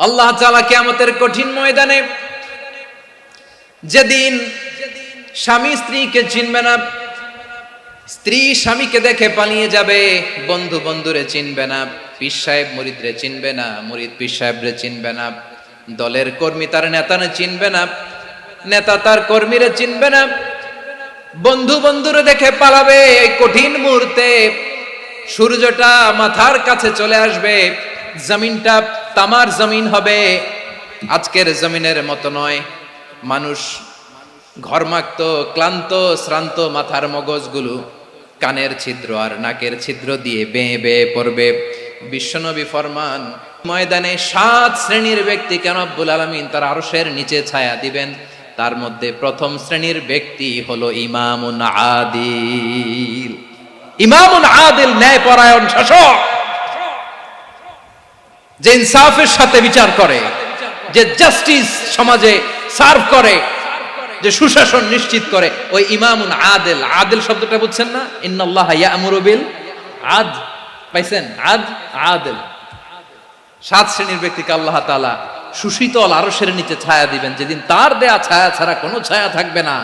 আল্লাহ তাআলা কিয়ামতের কঠিন ময়দানে, যেদিন স্বামী স্ত্রীকে চিনবে না, স্ত্রী স্বামীকে দেখে পালিয়ে যাবে, বন্ধু বন্ধুরে চিনবে না, পীর সাহেব মুরিদরে চিনবে না, মুরিদ পীর সাহেবরে চিনবে না, দলের কর্মী তার নেতারে চিনবে না, নেতা তার কর্মীরে চিনবে না, বন্ধু বন্ধুরে দেখে পালাবে। এই কঠিন মুহূর্তে সূর্যটা মাথার কাছে চলে আসবে, জমিনটা তামার জমিন হবে, আজকের জমিনের মতো নয়। মানুষ ঘর্মাক্ত, ক্লান্ত, শ্রান্ত মাথার মগজগুলো কানের ছিদ্র আর নাকের ছিদ্র দিয়ে বেয়ে বেয়ে পড়বে। বিশ্বনবী ফরমান, ময়দানে 7 শ্রেণীর ব্যক্তিকে রব্বুল আলামিন তার আরশের নিচে ছায়া দিবেন। তার মধ্যে প্রথম শ্রেণীর ব্যক্তি হলো ইমামুন আদিল। ইমামুন আদিল, ন্যায়পরায়ণ শাসক, যে ইনসাফের সাথে বিচার করে, যে জাস্টিস সমাজে সার্ভ করে, যে সুশাসন নিশ্চিত করে, ওই ইমামুন আদিল। আদিল শব্দটা বুঝছেন না? ইন্নাল্লাহা ইয়া'মুরু বিল আদল, পাইছেন? আদিল। 7 শ্রেণীর ব্যক্তিকে আল্লাহ তাআলা সুশীতল আরশের নিচে ছায়া দিবেন, যেদিন তার দেয়া ছায়া ছাড়া কোনো ছায়া থাকবে না।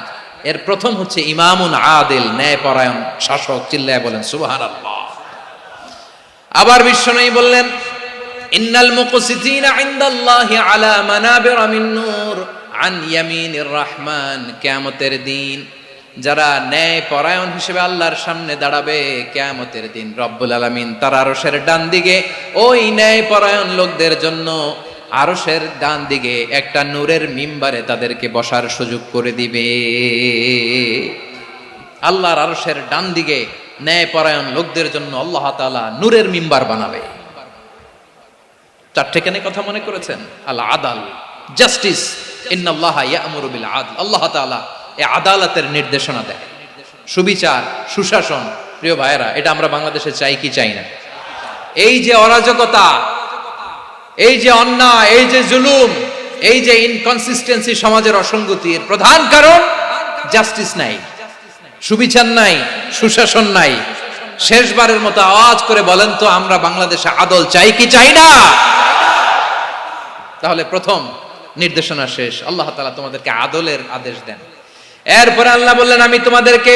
এর প্রথম হচ্ছে ইমামুন আদিল, ন্যায়পরায়ণ শাসক। চিল্লায় বলেন সুবহানাল্লাহ। আবার বিশ্বনবী বললেন, ইন্নাল মুকসিতিনা ইনদাল্লাহি আলা মানাবিরা মিন নূর আন ইয়ামিনির রহমান। কিয়ামতের দিন যারা ন্যায়পরায়ণ হিসেবে আল্লাহর সামনে দাঁড়াবে, কিয়ামতের দিন রব্বুল আলামিন তার আরশের ডান দিকে ওই ন্যায়পরায়ণ লোকদের জন্য আরশের ডান দিকে একটা নূরের মিম্বারে তাদেরকে বসার সুযোগ করে দিবে। আল্লাহর আরশের ডান দিকে ন্যায়পরায়ণ লোকদের জন্য আল্লাহ তাআলা নূরের মিম্বার বানাবে। 4টেখানে কথা মনে করেছেন? আল আদাল, জাস্টিস। ইন্নাল্লাহা ইয়া'মুরু বিল আদল। আল্লাহ তাআলা এই আদালতের নির্দেশনা দেয়, সুবিচার, সুশাসন। প্রিয় ভাইয়েরা, এটা আমরা বাংলাদেশে চাই কি চাই না? এই যে অরাজকতা, এই যে অন্যায়, এই যে জুলুম, এই যে ইনকনসিস্টেন্সি, সমাজের অসঙ্গতির প্রধান কারণ জাস্টিস নাই, সুবিচার নাই, সুশাসন নাই। শেষবারের মতো আওয়াজ করে বলেন তো, আমরা বাংলাদেশে আদল চাই কি চাই না? তাহলে প্রথম নির্দেশনা শেষ। আল্লাহ তাআলা তোমাদেরকে আদলের আদেশ দেন। এরপরে আল্লাহ বললেন, আমি তোমাদেরকে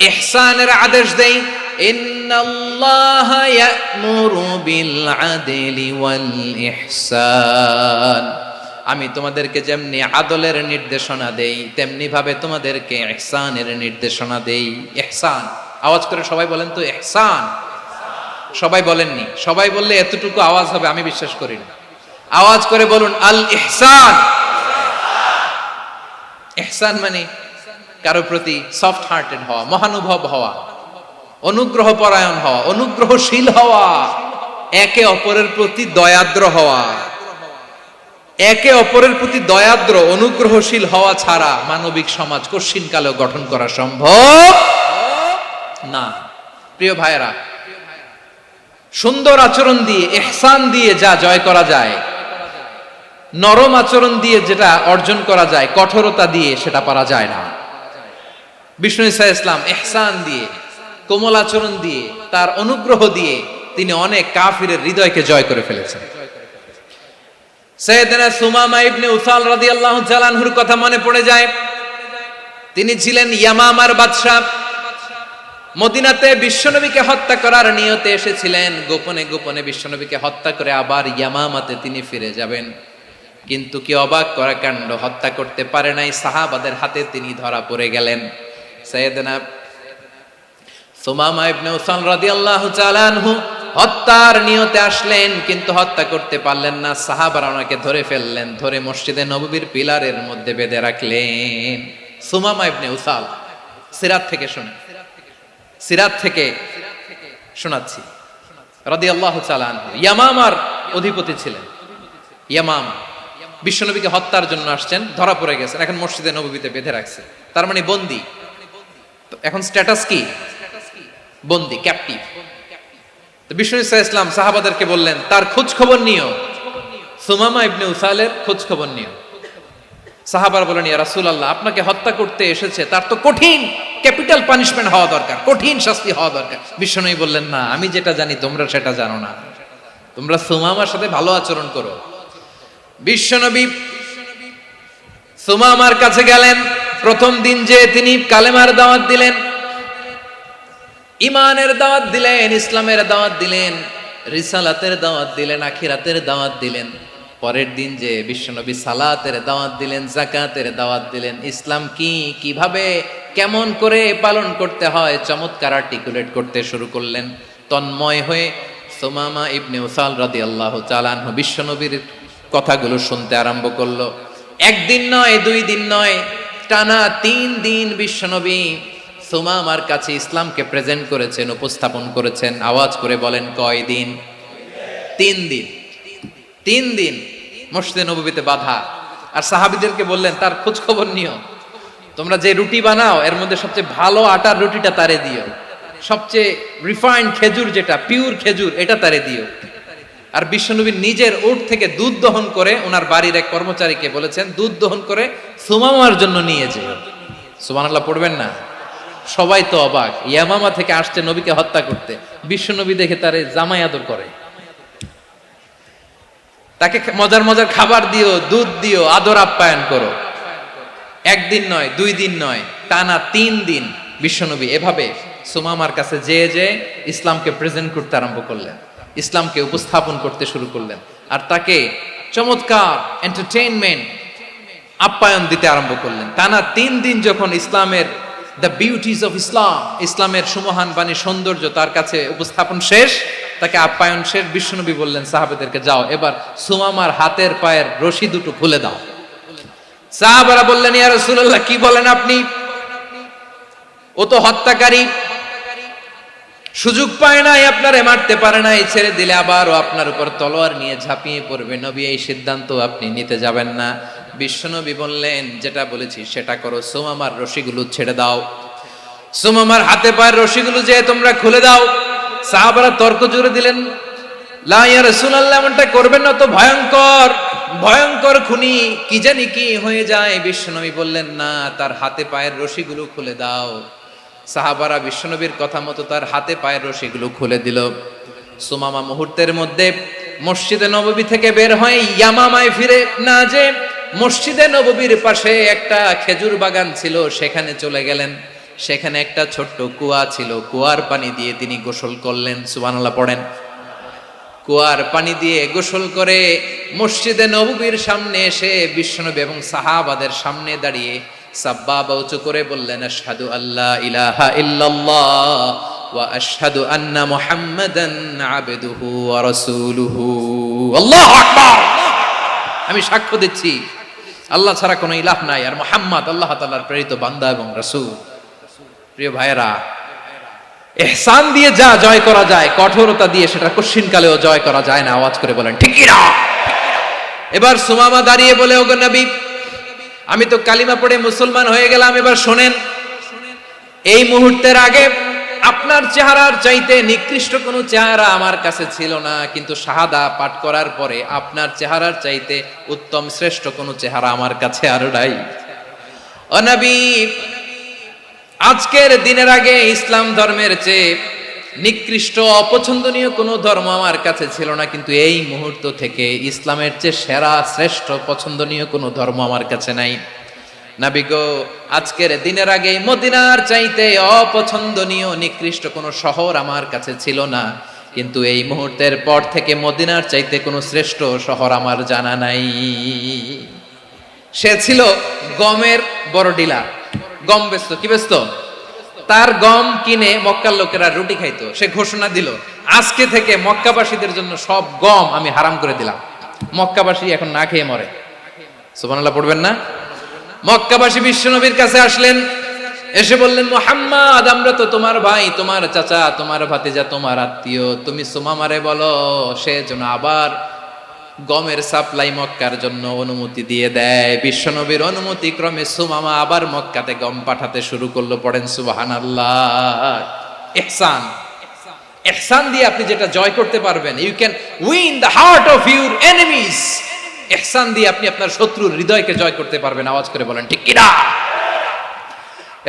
ইহসানের আদেশ দেই। ইন্নাল্লাহা ইয়া'মুরু বিল আদলি ওয়াল ইহসান। আমি তোমাদেরকে যেমনি আদলের নির্দেশনা দেই, তেমনি ভাবে তোমাদেরকে ইহসানের নির্দেশনা দেই। ইহসান, আওয়াজ করে সবাই বলেন তো ইহসান। সবাই বলেননি, সবাই বললে এতটুকু আওয়াজ হবে আমি বিশ্বাস করি না। আওয়াজ করে বলুন আল ইহসান। ইহসান মানে কারো প্রতি সফট হার্টেড হওয়া, মহানুভব হওয়া, অনুগ্রহ পরায়ণ হওয়া, অনুগ্রহশীল হওয়া, একে অপরের প্রতি দয়াদ্র হওয়া। একে অপরের প্রতি দয়াদ্র, অনুগ্রহশীল হওয়া ছাড়া মানবিক সমাজ কশিনকালেও গঠন করা সম্ভব না। প্রিয় ভাইয়েরা, সুন্দর আচরণ দিয়ে, ইহসান দিয়ে যা জয় করা যায়, নরম আচরণ দিয়ে যেটা অর্জন করা যায়, কঠোরতা দিয়ে সেটা পারা যায় না। বিষ্ণু ঈসা ইসলাম ইহসান দিয়ে, কোমল আচরণ দিয়ে, তার অনুগ্রহ দিয়ে তিনি অনেক কাফিরের হৃদয়কে জয় করে ফেলেছেন। সাইয়েদনা সুমামা ইবনে উসাল রাদিয়াল্লাহু তাআলা আনহুর কথা মনে পড়ে যায়। তিনি ছিলেন ইয়ামামার বাদশা। মদিনাতে বিশ্বনবীকে হত্যা করার নিয়তে এসেছিলেন। গোপনে গোপনে বিশ্বনবীকে হত্যা করে আবার ইয়ামামাতে তিনি ফিরে যাবেন। কিন্তু কি অবাক করা কাণ্ড, হত্যা করতে পারে নাই, সাহাবাদের হাতে তিনি ধরা পড়ে গেলেন। সাইয়েদনা সুমামা ইবনে উসাল রাদিয়াল্লাহু তাআলা আনহু হত্যার নিয়তে আসলেন, কিন্তু হত্যা করতে পারলেন না। সাহাবারা ওনাকে ধরে ফেললেন, ধরে মসজিদে নববীর পিলারের মধ্যে বেঁধে রাখলেন। সুমামা ইবনে উসাল, সিরাত থেকে শুনে, সিরাত থেকে শোনাচ্ছি, রাদিয়াল্লাহু তাআলা আনহু ইয়ামামার অধিপতি ছিলেন। ইয়ামামা বিশ্বনবীকে হত্যার জন্য আসছেন, ধরা পড়ে গেছেন, এখন মসজিদে নববীতে বেঁধে রাখছে, তার মানে বন্দী। এখন স্ট্যাটাস কি? বন্দী, ক্যাপটিভ। তো বিষ্ণু ঈসা ইসলাম সাহাবাদেরকে বললেন, তার খোঁজ খবর নিও, সুমামা ইবনে উসালের খোঁজ খবর নিও। সাহাবারা বলেন, ইয়া রাসূলুল্লাহ, আপনাকে হত্যা করতে এসেছে, তার তো কঠিন ক্যাপিটাল পানিশমেন্ট হওয়া দরকার, কঠিন শাস্তি হওয়া দরকার। বিশ্বনবী বললেন, না, আমি যেটা জানি তোমরা সেটা জানো না। তোমরা সুমামার সাথে ভালো আচরণ করো, বিশ্বনবী সুমামার কাছে গেলেন। প্রথম দিন যে তিনি কালেমার দাওয়াত দিলেন, ইমানের দাওয়াত দিলেন, ইসলামের দাওয়াত দিলেন, রিসালাতের দাওয়াত দিলেন, আখিরাতের দাওয়াত দিলেন। পরের দিন যে বিশ্বনবী সালাতের দাওয়াত দিলেন, যাকাতের দাওয়াত দিলেন, ইসলাম কি, কিভাবে, কেমন করে পালন করতে হয় চমৎকার আর্টিকুলেট করতে শুরু করলেন। তন্ময় হয়ে সুমামা ইবনে উসাল রাদিয়াল্লাহু তাআলা আনহু বিশ্বনবীর কথাগুলো শুনতে আরম্ভ করলো। একদিন নয়, 2 দিন নয়, টানা 3 দিন বিশ্বনবী সুমামার কাছে ইসলামকে প্রেজেন্ট করেছেন, উপস্থাপন করেছেন। আওয়াজ করে বলেন, কয় দিন? 3 দিন। 3 দিন মসজিদে নববীতে বাধা। আর সাহাবীদেরকে বললেন, তার খোঁজ খবর নিও, তোমরা যে রুটি বানাও এর মধ্যে সবচেয়ে ভালো আটার রুটিটা তারে দিও, সবচেয়ে রিফাইন্ড খেজুর, যেটা পিওর খেজুর, এটা তারে দিও। আর বিশ্বনবী নিজের উট থেকে দুধ দহন করে ওনার বাড়ির এক কর্মচারীকে বলেছেন, দুধ দহন করে সুমামার জন্য নিয়ে যেও। সুবহানাল্লাহ পড়বেন না? সবাই তো অবাক, ইয়ামামা থেকে আসছে নবীকে হত্যা করতে, বিশ্বনবী দেখে তারে জামাই আদর করে, তাকে মজার মজার খাবার দিও, দুধ দিও, আদর আপ্যায়ন করো। একদিন নয়, 2 দিন নয়, টানা 3 দিন বিশ্বনবী এভাবে সুমামার কাছে যেয়ে ইসলামকে প্রেজেন্ট করতে আরম্ভ করলেন, ইসলামকে উপস্থাপন করতে শুরু করলেন। আর তাকে চমৎকার এন্টারটেইনমেন্ট, আপ্যায়ন দিতে আরম্ভ করলেন। টানা 3 দিন যখন ইসলামের দ্য বিউটিজ অফ ইসলাম, ইসলামের সুমহান বাণী, সৌন্দর্য তার কাছে উপস্থাপন শেষ, তাকে আপ্যায়ন শেষ, বিশ্বনবী বললেন সাহাবাদেরকে, যাও এবার সুমামার হাতের পায়ের রশি দুটো খুলে দাও। সাহাবারা বললেন, ইয়া রাসূলুল্লাহ, কি বলেন আপনি? ও তো হত্যাকারী, সুযোগ পায় নাই, আপনারে মারতে পারে নাই, ছেড়ে দিলে আবার ও আপনার উপর তলোয়ার নিয়ে ঝাঁপিয়ে পড়বে। নবী, এই সিদ্ধান্ত আপনি নিতে যাবেন না। বিশ্বনবী বললেন, যেটা বলেছি সেটা করো, সুমামার রশিগুলো ছেড়ে দাও, সুমামার হাতে পায়ের রশিগুলো যে তোমরা খুলে দাও। সাহাবারা তর্ক জুড়ে দিলেন, লা ইয়া রাসূলুল্লাহ, এমনটা করবেন না, তো ভয়ঙ্কর, ভয়ঙ্কর খুনি, কি জানি কি হয়ে যায়। বিশ্বনবী বললেন, না, তার হাতে পায়ের রশিগুলো খুলে দাও। সাহাবারা বিশ্বনবীর কথা মতো তার হাতে পায়ের রশিগুলো খুলে দিল। সুমামা মুহূর্তের মধ্যে মসজিদে নববী থেকে বের হয়ে ইয়ামামায় ফিরে না যে মসজিদে নববীর পাশে একটা খেজুর বাগান ছিল, সেখানে চলে গেলেন। সেখানে একটা ছোট্ট কুয়া ছিল, কুয়ার পানি দিয়ে তিনি গোসল করলেন। সুবহানাল্লাহ পড়েন। কুয়ার পানি দিয়ে গোসল করে মসজিদে নববীর সামনে এসে বিশ্বনবী এবং সাহাবাদের সামনে দাঁড়িয়ে সাব্বাবা উঁচু করে বললেন, আশহাদু আল্লা ইলাহা ইল্লাল্লাহ ওয়া আশহাদু আন্না মুহাম্মাদান আবদুহু ওয়া রাসূলুহু। আল্লাহু আকবার। আমি সাক্ষ্য দিচ্ছি আল্লাহ ছাড়া কোনো ইলাহ নাই, আর মুহাম্মদ আল্লাহ তাআলার প্রেরিত বান্দা এবং রাসূল। প্রিয় ভাইয়েরা, ইহসান দিয়ে যা জয় করা যায়, কঠোরতা দিয়ে সেটা কঠিনকালেও জয় করা যায় না। আওয়াজ করে বলেন, ঠিক কি না? এবার সুমামা দাঁড়িয়ে বলে, ওগো নবী, আমি তো কালিমা পড়ে মুসলমান হয়ে গেলাম, এবার শোনেন, এই মুহূর্তের আগে আপনার চেহারার চাইতে নিকৃষ্ট কোনো চেহারা আমার কাছে ছিল না, কিন্তু শাহাদা পাঠ করার পরে আপনার চেহারার চাইতে উত্তম শ্রেষ্ঠ কোনো চেহারা আমার কাছে আর নাই। ও নবী, আজকের দিনের আগে ইসলাম ধর্মের চেয়ে নিকৃষ্ট অপছন্দনীয় কোনো ধর্ম আমার কাছে ছিল না, কিন্তু এই মুহূর্ত থেকে ইসলামের চেয়ে সেরা শ্রেষ্ঠ পছন্দনীয় কোনো ধর্ম আমার কাছে নাই। নবী গো, আজকের দিনের আগে মদিনার চাইতে অপছন্দনীয় নিকৃষ্ট কোনো শহর আমার কাছে ছিল না, কিন্তু এই মুহূর্তের পর থেকে মদিনার চাইতে কোনো শ্রেষ্ঠ শহর আমার জানা নাই। সে ছিল গমের বড় ডিলার, গম বেচত। কি বেচত? তার গম কিনে মক্কার লোকেরা রুটি খাইতো। সে ঘোষণা দিল, আজকে থেকে মক্কাবাসীদের জন্য সব গম আমি হারাম করে দিলাম, মক্কাবাসী এখন না খেয়ে মরে। সুবহানাল্লাহ পড়বেন না? মক্কাবাসী বিশ্বনবীর কাছে আসলেন, এসে বললেন, মুহাম্মদ, আমরা তো তোমার ভাই, তোমার চাচা, তোমার ভাতিজা, তোমার আত্মীয়, তুমি সুমামারে বলো সে যেন আবার গমের সাপ্লাই মক্কার জন্য অনুমতি দিয়ে দেয়। বিশ্বনবীর অনুমতি ক্রমে সুমামা আবার মক্কাতে গম পাঠাতে শুরু করলো। পড়েন সুবহানাল্লাহ। ইহসান, ইহসান দিয়ে আপনি যেটা জয় করতে পারবেন, you can win the heart of your enemies. ইহসান দিয়ে আপনি আপনার শত্রুর হৃদয়কে জয় করতে পারবেন। আওয়াজ করে বলেন, ঠিক কি না?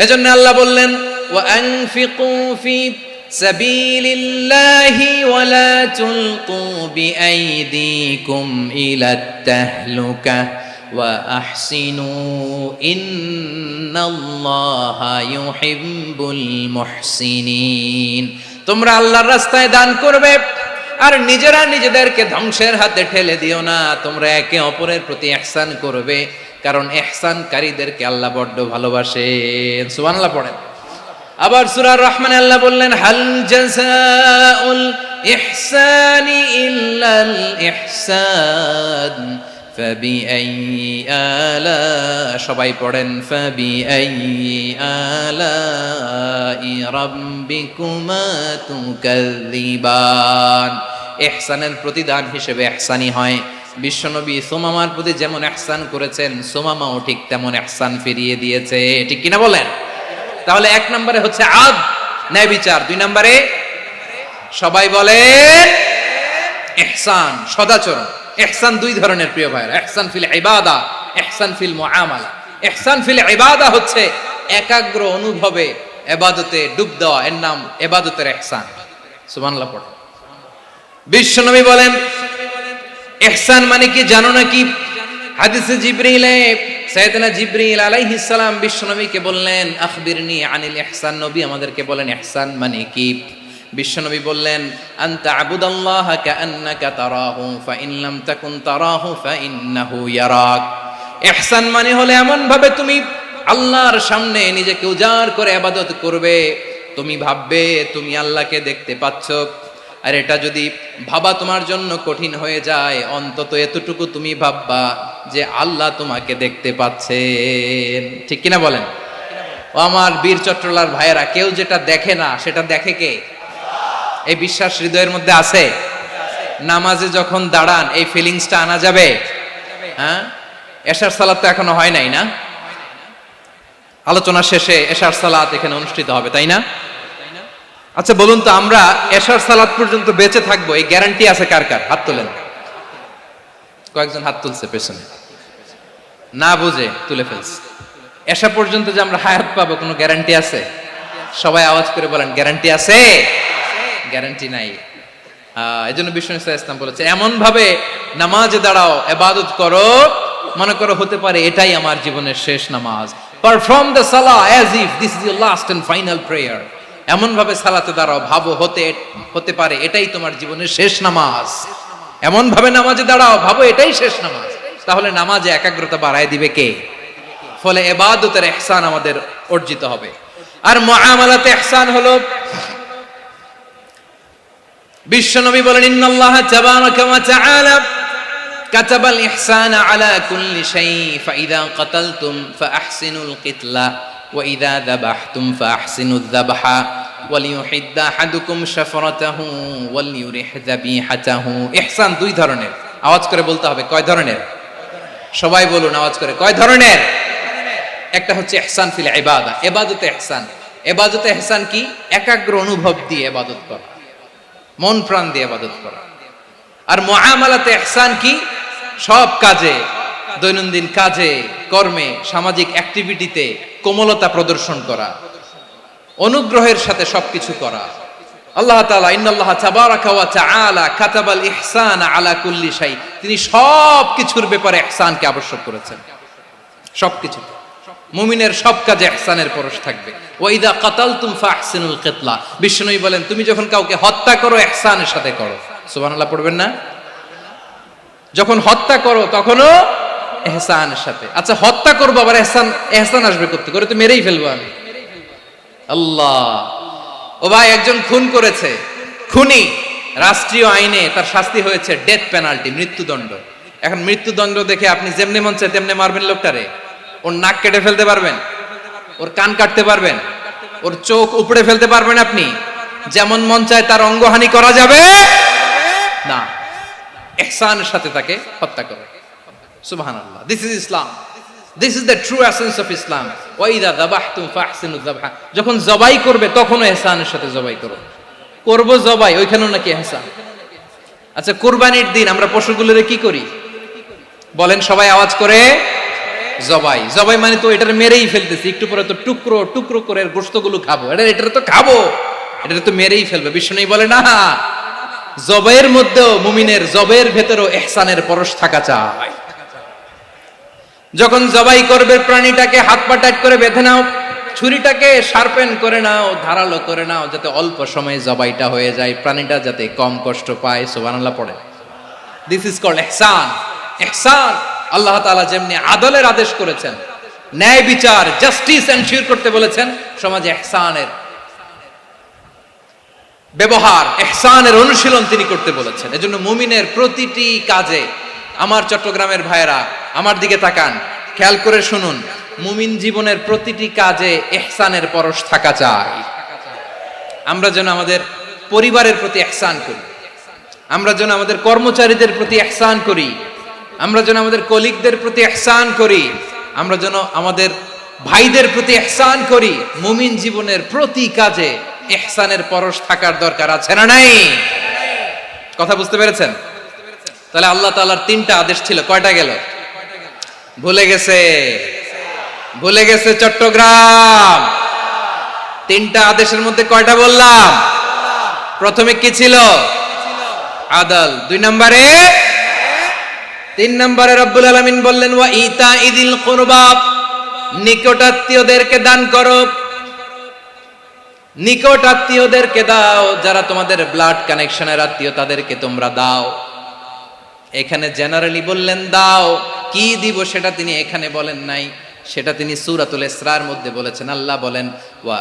এজন্য আল্লাহ বললেন, ওয়া আনফিকু ফি সাবিলিল্লাহি ওয়ালা তুলকু বিআইদিকুম ইলাত তাহলুকা ওয়া আহসিনু ইন্নাল্লাহা ইউহিব্বুল মুহসিনিন। তোমরা আল্লাহর রাস্তায় দান করবে আর নিজেরা নিজেদেরকে ধ্বংসের হাতে ঠেলে দিও না। তোমরা একে অপরের প্রতি ইহসান করবে, কারণ ইহসানকারীদেরকে আল্লাহ বড্ড ভালোবাসেন। সুবহানাল্লাহ পড়েন। আবার সূরা রহমানে আল্লাহ বললেন, হাল জাযাউল ইহসানি ইল্লাল ইহসান ফাবিআইয়ি আলা, সবাই পড়েন, ফাবিআইয়ি আলাই রাব্বিকুমা তুকাযযিবান। ইহসানের প্রতিদান হিসেবে ইহসানি হয়। বিশ্বনবী সুমামার প্রতি যেমন ইহসান করেছেন, সুমামাও ঠিক তেমন ইহসান ফিরিয়ে দিয়েছে। ঠিক কিনা বলেন? তাহলে এক নম্বরে হচ্ছে আদ, ন্যায় বিচার। দুই নম্বরে সবাই বলে ইহসান, সদাচরণ। ইহসান দুই ধরনের প্রিয় ভাইরা, ইহসান ফিল ইবাদা, ইহসান ফিল মুআমালা। ইহসান ফিল ইবাদা হচ্ছে একাগ্র অনুভবে ইবাদতে ডুব দেওয়া, এর নাম ইবাদতের ইহসান। সুবহানাল্লাহ পড়ো। বিশ্বনবী বলেন ইহসান মানে কি জানো নাকি? হাদিসে জিবরিলে সাইয়েদনা জিবরিল আলাইহিস সালাম বিশ্বনবীকে বললেন, আখবিরনি আনিল ইহসান। নবী আমাদেরকে বলেন ইহসান মানে কি? বিশ্বনবী বললেন, আনতা আবুদাল্লাহা কাআন্নাকা তারাহু ফাইন লাম তাকুন তারাহু ফাইন্নাহু ইয়ারাক। ইহসান মানে হলো এমন ভাবে তুমি আল্লাহর সামনে নিজেকে উজাড় করে ইবাদত করবে, তুমি ভাববে তুমি আল্লাহকে দেখতে পাচ্ছ। আর এটা যদি ভাবা তোমার জন্য কঠিন হয়ে যায়, অন্তত এতটুকু তুমি ভাববা যে আল্লাহ তোমাকে দেখতে পাচ্ছেন। ঠিক কিনা বলেন? ও আমার বীর চট্টলার ভাইয়েরা, কেউ যেটা দেখে না সেটা দেখে কে? এই বিশ্বাস হৃদয়ের মধ্যে আছে? নামাজে যখন দাঁড়ান এই ফিলিংসটা আনা যাবে? হ্যাঁ, এশার সালাত তো এখনো হয় নাই না? আলোচনা শেষে এশার সালাত এখানে অনুষ্ঠিত হবে, তাই না? আচ্ছা বলুন তো, আমরা এশার সালাত পর্যন্ত বেঁচে থাকবো এই গ্যারান্টি আছে কার কার? হাত তোলেন। কয়েকজন হাত তুলছে পেছনে, না বুঝে তুলে ফেলছে। এশা পর্যন্ত যে আমরা হায়াত পাবো কোনো গ্যারান্টি আছে? সবাই আওয়াজ করে বলেন, গ্যারান্টি আছে? গ্যারান্টি নাই। এই জন্য বিষ্ণু ইসলাম বলেছে, এমন ভাবে নামাজে দাঁড়াও, ইবাদত করো, মনে করো হতে পারে এটাই আমার জীবনের শেষ নামাজ। পারফর্ম দ্য সালাহ as if this is your last and final prayer. এমন ভাবে সালাতে দাঁড়াও, ভাবো হতে পারে এটাই তোমার জীবনের শেষ নামাজ। এমন ভাবে নামাজে দাঁড়াও, ভাবো এটাই শেষ নামাজ। তাহলে নামাজে একাগ্রতা বাড়ায় দিবে কে? ফলে ইবাদতের ইহসান আমাদের অর্জিত হবে। আর মুআমালাতে ইহসান হলো, বিশ্বনবী বলেন, ইন্নাল্লাহা তাবারাকা ওয়া তাআলা কাতাবাল ইহসানা আলা কুল্লি শাই ফাইদা কাতালতুম ফাআহসিনুল কিতলা ওয়া ইযা যাবাহতুম ফাআহসিনুয যাবহা ওয়ালিয়ুহিদ্দা আহাদুকুম শাফরাতাহু ওয়ালিয়ুরিহ যাবিহাতাহু। ইহসান দুই ধরনের। আওয়াজ করে বলতে হবে, কয় ধরনের? সবাই বলুন আওয়াজ করে, কয় ধরনের? একটা হচ্ছে ইহসান ফিল ইবাদা, ইবাদতে ইহসান। ইবাদতে ইহসান কি? একাগ্র অনুভব দিয়ে ইবাদত করা, মন প্রাণ দিয়ে ইবাদত করা। আর মুআমালাতে ইহসান কি? সব কাজে, দৈনন্দিন কাজে, কর্মে, সামাজিক অ্যাক্টিভিটিতে কোমলতা প্রদর্শন করা, অনুগ্রহের সাথে সবকিছু করা। আল্লাহ তাআলা ইন্নাল্লাহা তাবারাকা ওয়া তাআলা কাতাবাল ইহসানা আলা কুল্লি শাই, তিনি সব কিছুর ব্যাপারে ইহসানকে আবশ্যক করেছেন। সবকিছু, মুমিনের সব কাজে ইহসানের পরশ থাকবে। ওয়া ইযা কাতালতুম ফাহসিনুল কিতলা, বিষ্ণুই বলেন তুমি যখন কাউকে হত্যা করো ইহসানের সাথে করো। সুবহানাল্লাহ পড়বেন না? যখন হত্যা করো তখনও ইহসানের সাথে। আচ্ছা হত্যা করবো আবার ইহসান আসবে করতে করে, তো মেরেই ফেলবো আমি। আল্লাহ, ও ভাই একজন খুন করেছে, খুনি, রাষ্ট্রীয় আইনে তার শাস্তি হয়েছে ডেথ পেনাল্টি, মৃত্যুদণ্ড। এখন মৃত্যুদণ্ড দেখে আপনি যেমনে মন চায় তেমনে মারবেন লোকটারে? ওর নাক কেটে ফেলতে পারবেন? ওর কান কাটতে পারবেন? ওর চোখ উপড়ে ফেলতে পারবেন আপনি? যেমন মন চায় তার অঙ্গহানি করা যাবে না। ইহসানের সাথে তাকে হত্যা করো। সুবহানাল্লাহ, this is Islam, this is the true essence of Islam. ওয়া ইযা যাবাহতুম ফাহসিনুয যাবহা, যখন জবাই করবে তখনও ইহসানের সাথে জবাই করো। করব জবাই, ওইখানেও নাকি ইহসান। আচ্ছা কুরবানির দিন আমরা পশুগুলোরে কি করি বলেন সবাই আওয়াজ করে? জবাই। জবাই মানে তো এটার মেরেই ফেলতেছি, একটু পরে তো টুকরো টুকরো করে গোশতগুলো খাবো, এটার তো খাবো। এটা তো মেরেই ফেলবে। বিষ্ণু বলে না, জবের মধ্যেও মুমিনের জবের ভেতরেও ইহসানের পরশ থাকা চাই। যখন জবাই করবে প্রাণীটাকে হাত পা টাইট করে বেঁধে নাও, ছুরিটাকে শার্পেন করে নাও, ধারালো করে নাও, যাতে অল্প সময়ে জবাইটা হয়ে যায়, প্রাণীটা যাতে কম কষ্ট পায়। সুবহানাল্লাহ পড়ে। দিস ইজ কল্ড ইহসান। ইহসান আল্লাহ তাআলা যেমনি আদলের আদেশ করেছেন, ন্যায় বিচার জাস্টিস এনশিওর করতে বলেছেন, সমাজে ইহসানের ব্যবহার, ইহসানের অনুশীলন তিনি করতে বলেছেন। এজন্য মুমিনের প্রতিটি কাজে, আমার চট্টগ্রামের ভাইয়েরা আমার দিকে তাকান, খেয়াল করে শুনুন, মুমিন জীবনের প্রতিটি কাজে ইহসানের পরশ থাকা চাই। আমরা যেন আমাদের পরিবারের প্রতি ইহসান করি, আমরা যেন আমাদের কর্মচারীদের প্রতি ইহসান করি, আমরা যেন আমাদের কলিগদের প্রতি ইহসান করি, আমরা যেন আমাদের ভাইদের প্রতি ইহসান করি। মুমিন জীবনের প্রতি কাজে ইহসানের পরশ থাকার দরকার আছে না নাই? কথা বুঝতে পেরেছেন? তাহলে আল্লাহ তাআলার তিনটা আদেশ ছিল, কয়টা গেল? ভুলে গেছে, ভুলে গেছে চট্টগ্রাম। তিনটা আদেশের মধ্যে কয়টা বললাম? প্রথমে কি ছিল? আদল। 2 নম্বরে, 3 নম্বরে রব্বুল আলামিন বললেন ওয়া ইতাইদিল কুরবা, নিকটাত্মীয়দেরকে দান করো, নিকট আত্মীয়দেরকে দাও, যারা তোমাদের ব্লাড কানেকশনের আত্মীয় তাদেরকে তোমরা দাও। এখানে জেনারেলি বললেন দাও, কি দিব সেটা তিনি এখানে বলেন নাই, সেটা তিনি সূরাতুল ইসরার মধ্যে বলেছেন। আল্লাহ বলেন ওয়া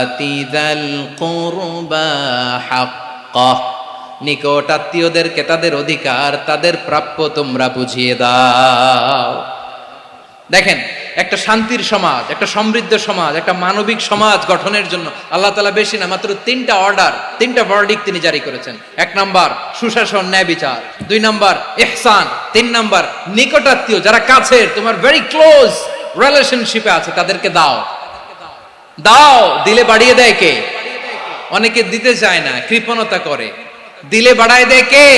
আতিযাল কুরবা হাক্কাহ, নিকট আত্মীয়দেরকে তাদের অধিকার, তাদের প্রাপ্য তোমরা বুঝিয়ে দাও। দেখেন, একটা শান্তির সমাজ, একটা সমৃদ্ধ সমাজ, একটা মানবিক সমাজ গঠনের জন্য আল্লাহ তাআলা বেশি না, মাত্র 3টা অর্ডার, 3টা ভার্ডিক্ট তিনি জারি করেছেন। 1 নাম্বার সুশাসন, ন্যায় বিচার। 2 নাম্বার ইহসান। 3 নাম্বার নিকটাত্মীয়, যারা কাছের, তোমার ভেরি ক্লোজ রিলেশনশিপে আছে, তাদেরকে দাও। দাও, দিলে বাড়িয়ে দেয় কে? অনেকে দিতে চায় না, কৃপণতা করে। দিলে বাড়ায় দেয় কে?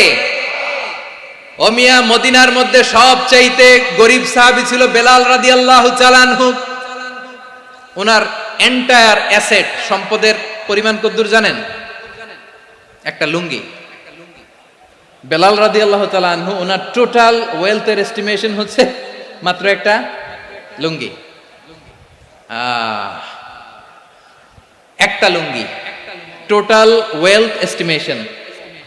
ও মিয়া, মদিনার মধ্যে সবচাইতে গরিব সাহাবী ছিল বেলাল রাদিয়াল্লাহু তাআলা আনহু। ওনার এন্টায়ার অ্যাসেট, সম্পদের পরিমাণ কতদূর জানেন? একটা লুঙ্গি। বেলাল রাদিয়াল্লাহু তাআলা আনহু, ওনার টোটাল ওয়েলথের এস্টিমেশন হচ্ছে মাত্র একটা লুঙ্গি। একটা লুঙ্গি, টোটাল ওয়েলথ এস্টিমেশন,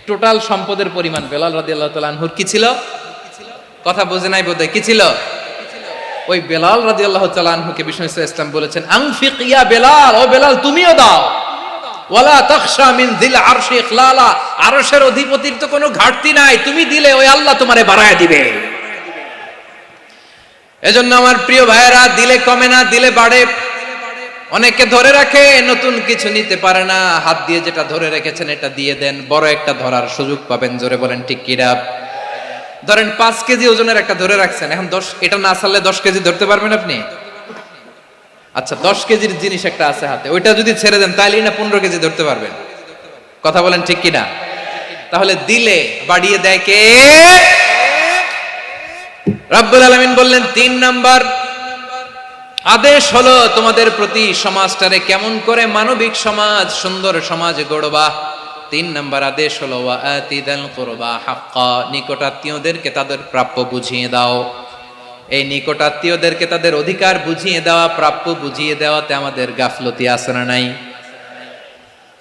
টোটাল সম্পদের পরিমাণ বেলাল রাদিয়াল্লাহু তাআলা আনহুর কি ছিল? কথা বুঝে নাই বোধহয়। কি ছিল? ওই বেলাল রাদিয়াল্লাহু তাআলা আনহুকে বিষ্ণু ইসলাম বলেছেন আনফিক ইয়া বেলাল, ও বেলাল তুমিও দাও। ওয়ালা তাখশা মিন যিল আরশি ইখলালা, আরশের অধিপতির তো কোনো ঘাটতি নাই, তুমি দিলে ওই আল্লাহ তোমারে বাড়ায় দিবে। এজন্য আমার প্রিয় ভাইয়েরা, দিলে কমে না, দিলে বাড়ে। অনেকে ধরে রাখে, নতুন কিছু নিতে পারে না, হাত দিয়ে যেটা ধরে রেখেছেন এটা দিয়ে দেন, বড় একটা ধরার সুযোগ পাবেন। জোরে বলেন ঠিক কিনা? ধরেন 5 কেজি ওজনের একটা ধরে রাখছেন, এখন 10, এটা না ছাড়লে 10 কেজি ধরতে পারবেন আপনি? আচ্ছা, 10 কেজির জিনিস একটা আছে হাতে, ওইটা যদি ছেড়ে দেন তাহলেই না 15 কেজি ধরতে পারবেন। কথা বলেন ঠিক কিনা? তাহলে দিলে বাড়িয়ে দেয় কে? রব্বুল আলামিন বললেন 3 নাম্বার আদেশ হলো তোমাদের প্রতি সমাজটারে কেমন করে মানবিক সমাজ, সুন্দর সমাজ গড়বা। 3 নাম্বার আদেশ হলো ওয়া আতিদাল কুরবা হাক্কা, নিকটাত্মীয়দেরকে তাদের প্রাপ্য বুঝিয়ে দাও। এই নিকটাত্মীয়দেরকে তাদের অধিকার বুঝিয়ে দেওয়া, প্রাপ্য বুঝিয়ে দেওয়াতে আমাদের গাফলতি আছে না নাই?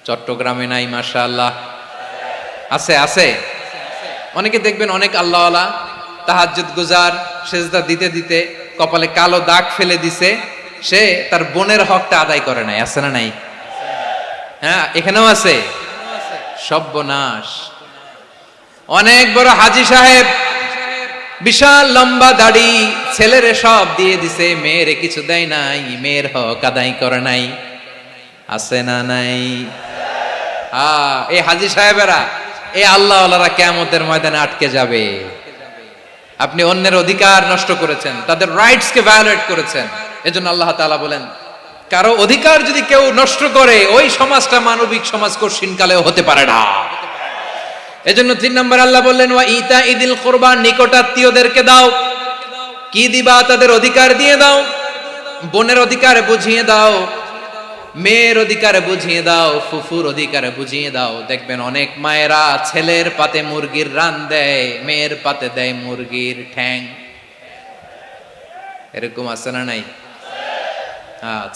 চট্টগ্রামে নাই? মাশাআল্লাহ আছে, আছে। অনেকে দেখবেন অনেক আল্লাহওয়ালা তাহাজ্জুদ গুজার, সেজদা দিতে দিতে কপালে কালো দাগ ফেলে দিছে, সে তার বোনের হকটা আদায় করে নাই। আছে না নাই? হ্যাঁ, এখানেও আছে। সর্বনাশ। অনেক বড় হাজী সাহেব, বিশাল লম্বা দাড়ি, ছেলেরে সব দিয়ে দিছে, মেয়েরে কিছু দেয় নাই, মেয়ের হক আদায় করে নাই। আছে না নাই? এই হাজী সাহেবেরা, এই আল্লাহওয়ালারা কিয়ামতের ময়দানে আটকে যাবে। আপনি অন্যের অধিকার নষ্ট করেছেন, তাদের রাইটস কে ভায়োলেট করেছেন। এজন্য আল্লাহ তাআলা বলেন, কারো অধিকার যদি কেউ নষ্ট করে, ওই সমাজটা মানবিক সমাজ কঠিনকালেও হতে পারে না। এজন্য 3 নম্বর আল্লাহ বললেন ওয়া ইতাইদিল কুরবা, নিকটাত্মীয়দেরকে দাও। কি দিবা? তাদের অধিকার দিয়ে দাও, বোনের অধিকার বুঝিয়ে দাও, মেয়ের অধিকার বুঝিয়ে দাও, ফুফুর অধিকার বুঝিয়ে দাও। দেখবেন অনেক মায়েরা ছেলের পাতে মুরগির রান দেয়, মেয়ের পাতে দেয় মুরগির ঠ্যাং। এরকম আছে না নাই?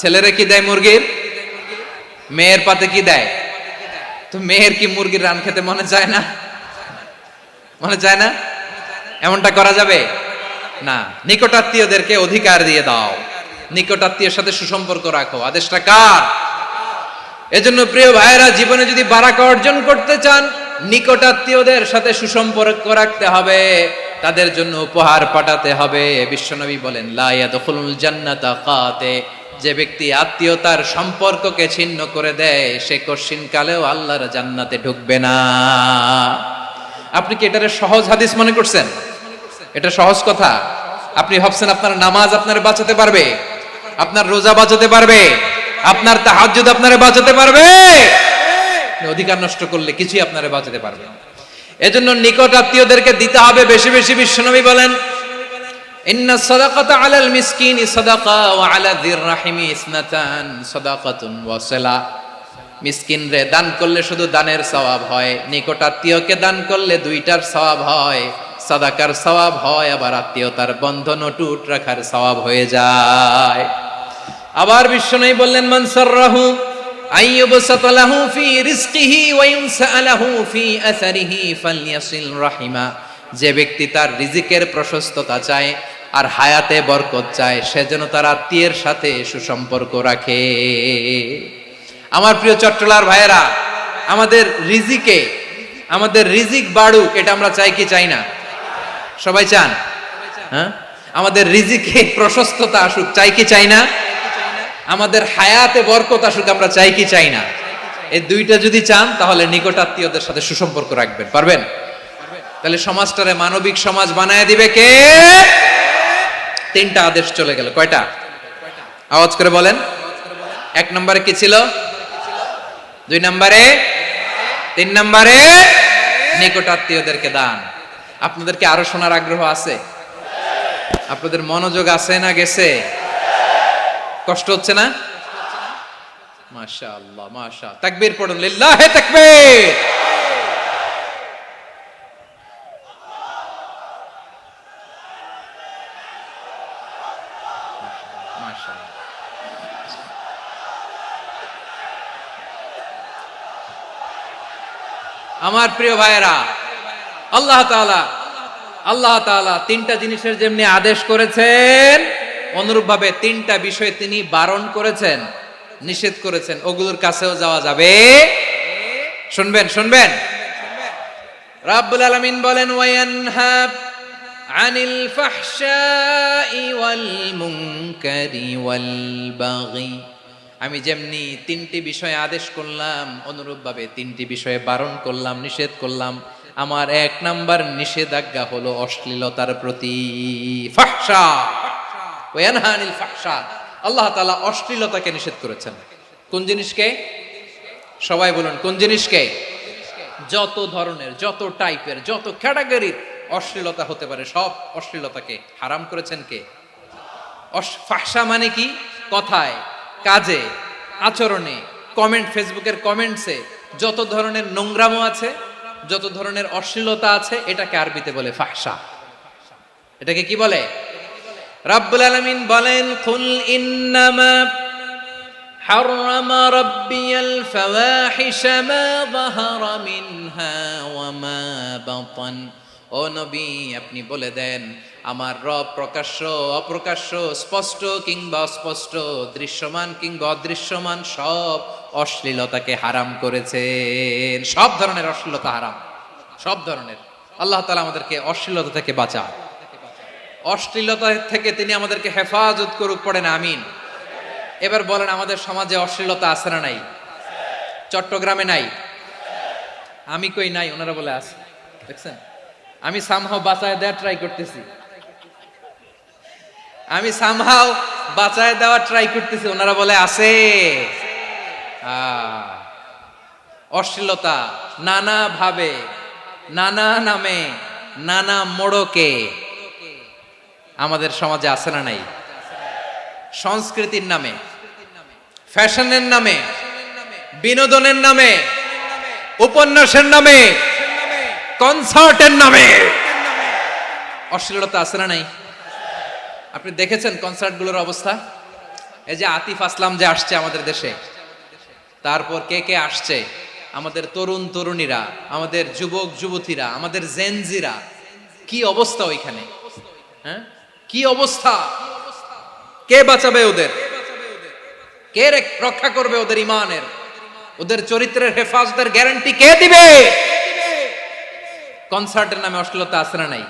ছেলেরা কি দেয় মুরগির, মেয়ের পাতে কি দেয়? তো মেয়ের কি মুরগির রান খেতে মনে চায় না? মনে চায় না? এমনটা করা যাবে না। নিকটাত্মীয়দেরকে অধিকার দিয়ে দাও, নিকটাত্মীয়ের সাথে সুসম্পর্ক রাখো। আদেশটা কার? এজন্য প্রিয় ভাইয়েরা, জীবনে যদি বারাকা অর্জন করতে চান, নিকটাত্মীয়দের সাথে সুসম্পর্ক রাখতে হবে, তাদের জন্য উপহার পাঠাতে হবে। বিশ্বনবী বলেন, লা ইয়াদখুলুল জান্নাতা কাতে, যে ব্যক্তি আত্মীয়তার সম্পর্ককে ছিন্ন করে দেয়, সে কশিন কালেও আল্লাহর জান্নাতে ঢুকবে না। আপনি কি এটারে সহজ হাদিস মনে করছেন? এটা সহজ কথা? আপনি ভাবছেন আপনার নামাজ আপনার বাঁচাতে পারবে, আপনার রোজা বাঁচাতে পারবে, আপনার তাহাজ্জুদ আপনারে বাঁচাতে পারবে? অধিকার নষ্ট করলে কিছুই আপনারে বাঁচাতে পারবে না। এজন্য নিকট আত্মীয়দেরকে দিতে হবে বেশি বেশি। বিশ্বনবী বলেন, ইন্না সাদাকাতা আলাল মিসকিনি সাদাকা ওয়া আলা যির রাহিমি ইসনাতান সাদাকাতুন ওয়া সিলা। মিসকিনরে দান করলে শুধু দানের সওয়াব হয়, নিকট আত্মীয়কে দান করলে দুইটার সওয়াব হয়, সাদাকার সওয়াব হয়, আবার আত্মীয়তার বন্ধন অটুট রাখার সওয়াব হয়ে যায়। আবার বিশ্বনবী বললেন, মান সাররাহু আইয়ুবসাতা লাহু ফি রিজকিহি ওয়া ইউনসা লাহু ফি আসারিহি ফালইয়াসিল রাহিমা। যে ব্যক্তি তার রিজিকের প্রশস্ততা চায় আর হায়াতে বরকত চায়, সে যেন তার আত্মীয়ের সাথে সুসম্পর্ক রাখে। আমার প্রিয় চট্টলার ভাইয়েরা, আমাদের রিজিক বাড়ুক, এটা আমরা চাই কি চাই না? সবাই চান? হ্যাঁ, আমাদের রিজিকে প্রশস্ততা আসুক, চাই কি চাই না? আমাদের হায়াতে বরকত আসুক, আমরা চাই কি চাই না? এই দুইটা যদি চান, তাহলে নিকট আত্মীয়দের সাথে সুসম্পর্ক রাখবেন, পারবেন? তাহলে সমাজটারে মানবিক সমাজ বানায় দিবে কে? তিনটা আদেশ চলে গেল। কয়টা? আওয়াজ করে বলেন। 1 নম্বরে কি ছিল? 2 নম্বরে, 3 নম্বরে নিকট আত্মীয়দেরকে দান। আপনাদেরকে আরো শোনার আগ্রহ আছে? আপনাদের মনোযোগ আছে না গেছে? কষ্ট হচ্ছে না? মাশাআল্লাহ, মাশাআল্লাহ। তাকবীর পড়ুন, লিল্লাহি তাকবীর। আমার প্রিয় ভাইয়েরা, আল্লাহ তাআলা তিনটা জিনিসের যেমনি আদেশ করেছেন, অনুরূপভাবে তিনটা বিষয় তিনি বারণ করেছেন, নিষেধ করেছেন। ওগুলোর কাছেও যাওয়া যাবে। শুনবেন। রাব্বুল আলামিন বলেন, ওয়ায়ানহা আনিল ফাহশাই ওয়াল মুনকারি ওয়াল বাগি। আমি যেমনি তিনটি বিষয়ে আদেশ করলাম, অনুরূপভাবে তিনটি বিষয়ে বারণ করলাম, নিষেধ করলাম। আমার 1 নাম্বার নিষেধাজ্ঞা হলো অশ্লীলতার প্রতি। ফাহশা, ওয়ায়ানহা আনিল ফাহশা। আল্লাহ তাআলা অশ্লীলতাকে নিষেধ করেছেন। কোন জিনিসকে? সবাই বলুন, কোন জিনিসকে? যত ধরনের, যত টাইপের, যত ক্যাটাগরির অশ্লীলতা হতে পারে, সব অশ্লীলতাকে হারাম করেছেন কে? ফাহশা মানে কি? কথায়, কাজে, আচরণে, কমেন্ট, ফেসবুকের কমেন্টসে যত ধরনের নোংরামো আছে, যত ধরনের অশ্লীলতা আছে, এটাকে আরবিতে বলে ফাহশা। এটাকে কি বলে? রাব্বুল আলামিন বলেন, কুল ইন্নামা হারামা রাব্বিয়াল ফাওয়াহিশা মা যাহারা মিনহা ওয়া মা বাতান। ও নবী, আপনি বলে দেন, আমার রব প্রকাশ্য, অপ্রকাশ্য, স্পষ্ট কিংবা অস্পষ্ট, দৃশ্যমান কিংবা অদৃশ্যমান সব অশ্লীলতাকে হারাম করেছেন। সব ধরনের অশ্লীলতা হারাম, সব ধরনের। আল্লাহ তাআলা আমাদেরকে অশ্লীলতা থেকে বাঁচান, অশ্লীলতা থেকে তিনি আমাদেরকে হেফাজত করুক। পড়েন আমিন। এবার বলেন, আমাদের সমাজে অশ্লীলতা আছে না নাই? চট্টগ্রামে নাই? আমি কই নাই, ওনারা বলে আছে। দেখছেন, আমি সামহাও বাঁচায় দেওয়ার ট্রাই করতেছি, ওনারা বলে আছে। অশ্লীলতা নানা ভাবে, নানা নামে, নানা মোড়কে আমাদের সমাজে আছে না নাই? সংস্কৃতির নামে, ফ্যাশনের নামে, বিনোদনের নামে, উপন্যাসের নামে, কনসার্টের নামে অশ্লীলতা আছে না নাই? আপনি দেখেছেন কনসার্টগুলোর অবস্থা? এই যে আতিফ আসলাম যে আসছে আমাদের দেশে, তারপর কে কে আসছে, আমাদের তরুণ তরুণীরা, আমাদের যুবক যুবতীরা, আমাদের জেনজিরা, কি অবস্থা ওইখানে? হ্যাঁ, কি অবস্থা? কে বাঁচাবে ওদের? কে রক্ষা করবে ওদের ইমানের, ওদের চরিত্রের হেফাজতের গ্যারান্টি কে দিবে? কনসার্টের নামে অশ্লীলতা আছে না নাই?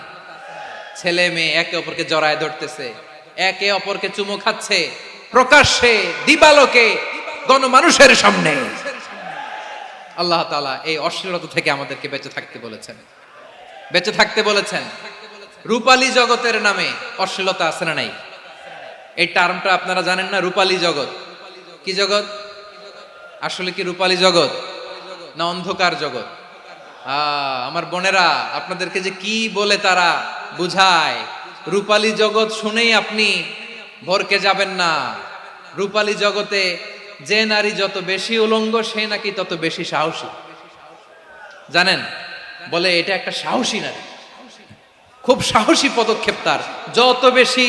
ছেলে মেয়ে একে অপরকে জড়ায় ধরতেছে, একে অপরকে চুমো খাচ্ছে প্রকাশ্যে, দিবালোকে, গণমানুষের সামনে। আল্লাহ তাআলা এই অশ্লীলতা থেকে আমাদেরকে বেঁচে থাকতে বলেছেন, বেঁচে থাকতে বলেছেন। রূপালী জগতের নামে অশ্লীলতা আছে না নাই? এই টার্মটা আপনারা জানেন না? রূপালী জগৎ কি জগৎ? আসলে কি রূপালী জগৎ না অন্ধকার জগৎ? আমার বোনেরা, আপনাদেরকে যে কি বলে তারা বুঝায়, রূপালী জগৎ শুনেই আপনি ভরকে যাবেন না। রূপালী জগতে যে নারী যত বেশি উলঙ্গ, সে নাকি তত বেশি সাহসী। জানেন, বলে এটা একটা সাহসী নারী, খুব সাহসী পদক্ষেপ তার। যত বেশি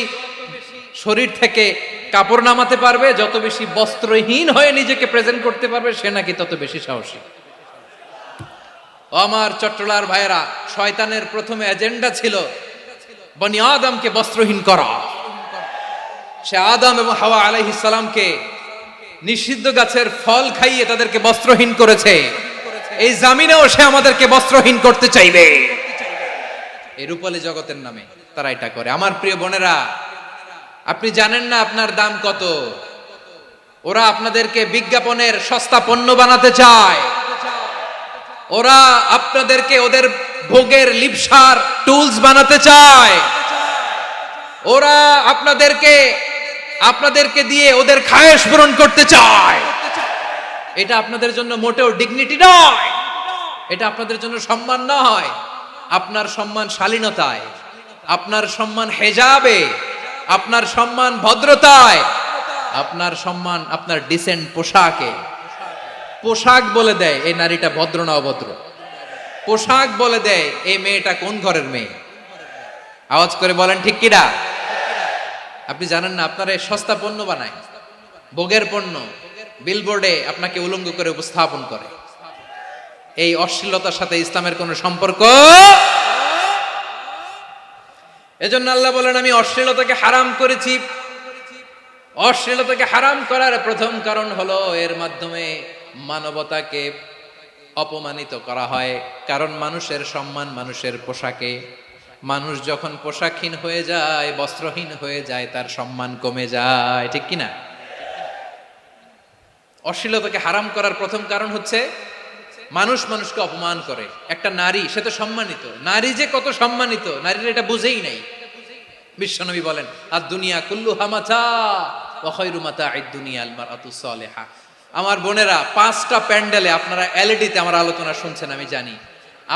শরীর থেকে কাপড় নামাতে পারবে, যত বেশি বস্ত্রহীন হয়ে নিজেকে প্রেজেন্ট করতে পারবে, সে নাকি তত বেশি সাহসী। আমার চট্টলার ভাইয়েরা, শয়তানের প্রথম এজেন্ডা ছিল বনি আদমকে বস্ত্রহীন করা। সে আদম এবং হাওয়া আলাইহিস সালামকে নিষিদ্ধ গাছের ফল খাইয়ে তাদেরকে বস্ত্রহীন করেছে। এই জামিনেও সে আমাদেরকে বস্ত্রহীন করতে চাইবে। এই রূপালী জগতের নামে তারা এটা করে। আমার প্রিয় বোনেরা, আপনি জানেন না আপনার দাম কত। ওরা আপনাদেরকে বিজ্ঞাপনের সস্তা পণ্য বানাতে চায়। ওরা আপনাদেরকে ওদের ভোগের লিপসার টুলস বানাতে চায়। ওরা আপনাদেরকে দিয়ে ওদের খায়েশ পূরণ করতে চায়। এটা আপনাদের জন্য মোটেও ডিগনিটি নয়, এটা আপনাদের জন্য সম্মান নয়। আপনার সম্মান শালীনতায়, আপনার সম্মান হেজাবে, আপনার সম্মান ভদ্রতায়, আপনার সম্মান আপনার ডিসেন্ট পোশাকে। পোশাক বলে দেয় এই নারীটা ভদ্র না অভদ্র। পোশাক বলে দেয় এই মেয়েটা কোন ঘরের মেয়ে। আওয়াজ করে বলেন ঠিক কিনা? আপনি জানেন না, আপনারা সস্তা পণ্য বানায়, ভোগের পণ্য, বিলবোর্ডে আপনাকে উলঙ্গ করে উপস্থাপন করে। এই অশ্লীলতার সাথে ইসলামের কোনো সম্পর্ক। এজন্য আল্লাহ বলেন, আমি অশ্লীলতাকে হারাম করেছি। অশ্লীলতাকে হারাম করার প্রথম কারণ হলো এর মাধ্যমে মানবতাকে অপমানিত করা হয়। কারণ মানুষের সম্মান মানুষের পোশাকে। মানুষ যখন পোশাকহীন হয়ে যায়, বস্ত্রহীন হয়ে যায়, তার সম্মান কমে যায়, ঠিক কিনা? অশ্লীলতাকে হারাম করার প্রথম কারণ হচ্ছে মানুষ মানুষকে অপমান করে। একটা নারী, সে তো সম্মানিত, নারী যে কত সম্মানিত নারীরা এটা বুঝেই নাই। বিশ্বনবী বলেন, আর দুনিয়া কুল্লুহা মাতা ওয়া খায়রু মাতা'আদ দুনিয়া আল মারআতুস সালিহা। আমার বোনেরা, 5টা প্যান্ডেলে আপনারা এলইডিতে আমার আলোচনা শুনছেন, আমি জানি।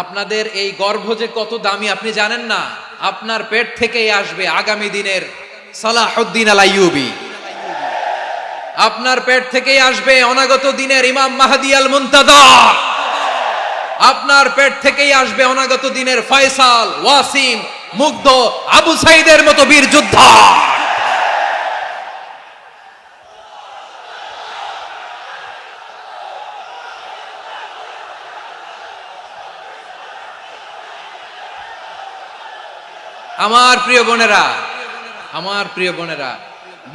আপনাদের এই গর্ভ যে কত দামি আপনি জানেন না। আপনার পেট থেকেই আসবে আগামী দিনের সালাহুদ্দিন আল আইয়ুবী। আপনার পেট থেকেই আসবে অনাগত দিনের ইমাম মাহদী আল মুনতাযর। আপনার পেট থেকেই আসবে অনাগত দিনের ফয়সাল, ওয়াসিম, মুগ্ধ, আবু সাইদের মতো বীর যোদ্ধা। আমার প্রিয় বোনেরা, আমার প্রিয় বোনেরা,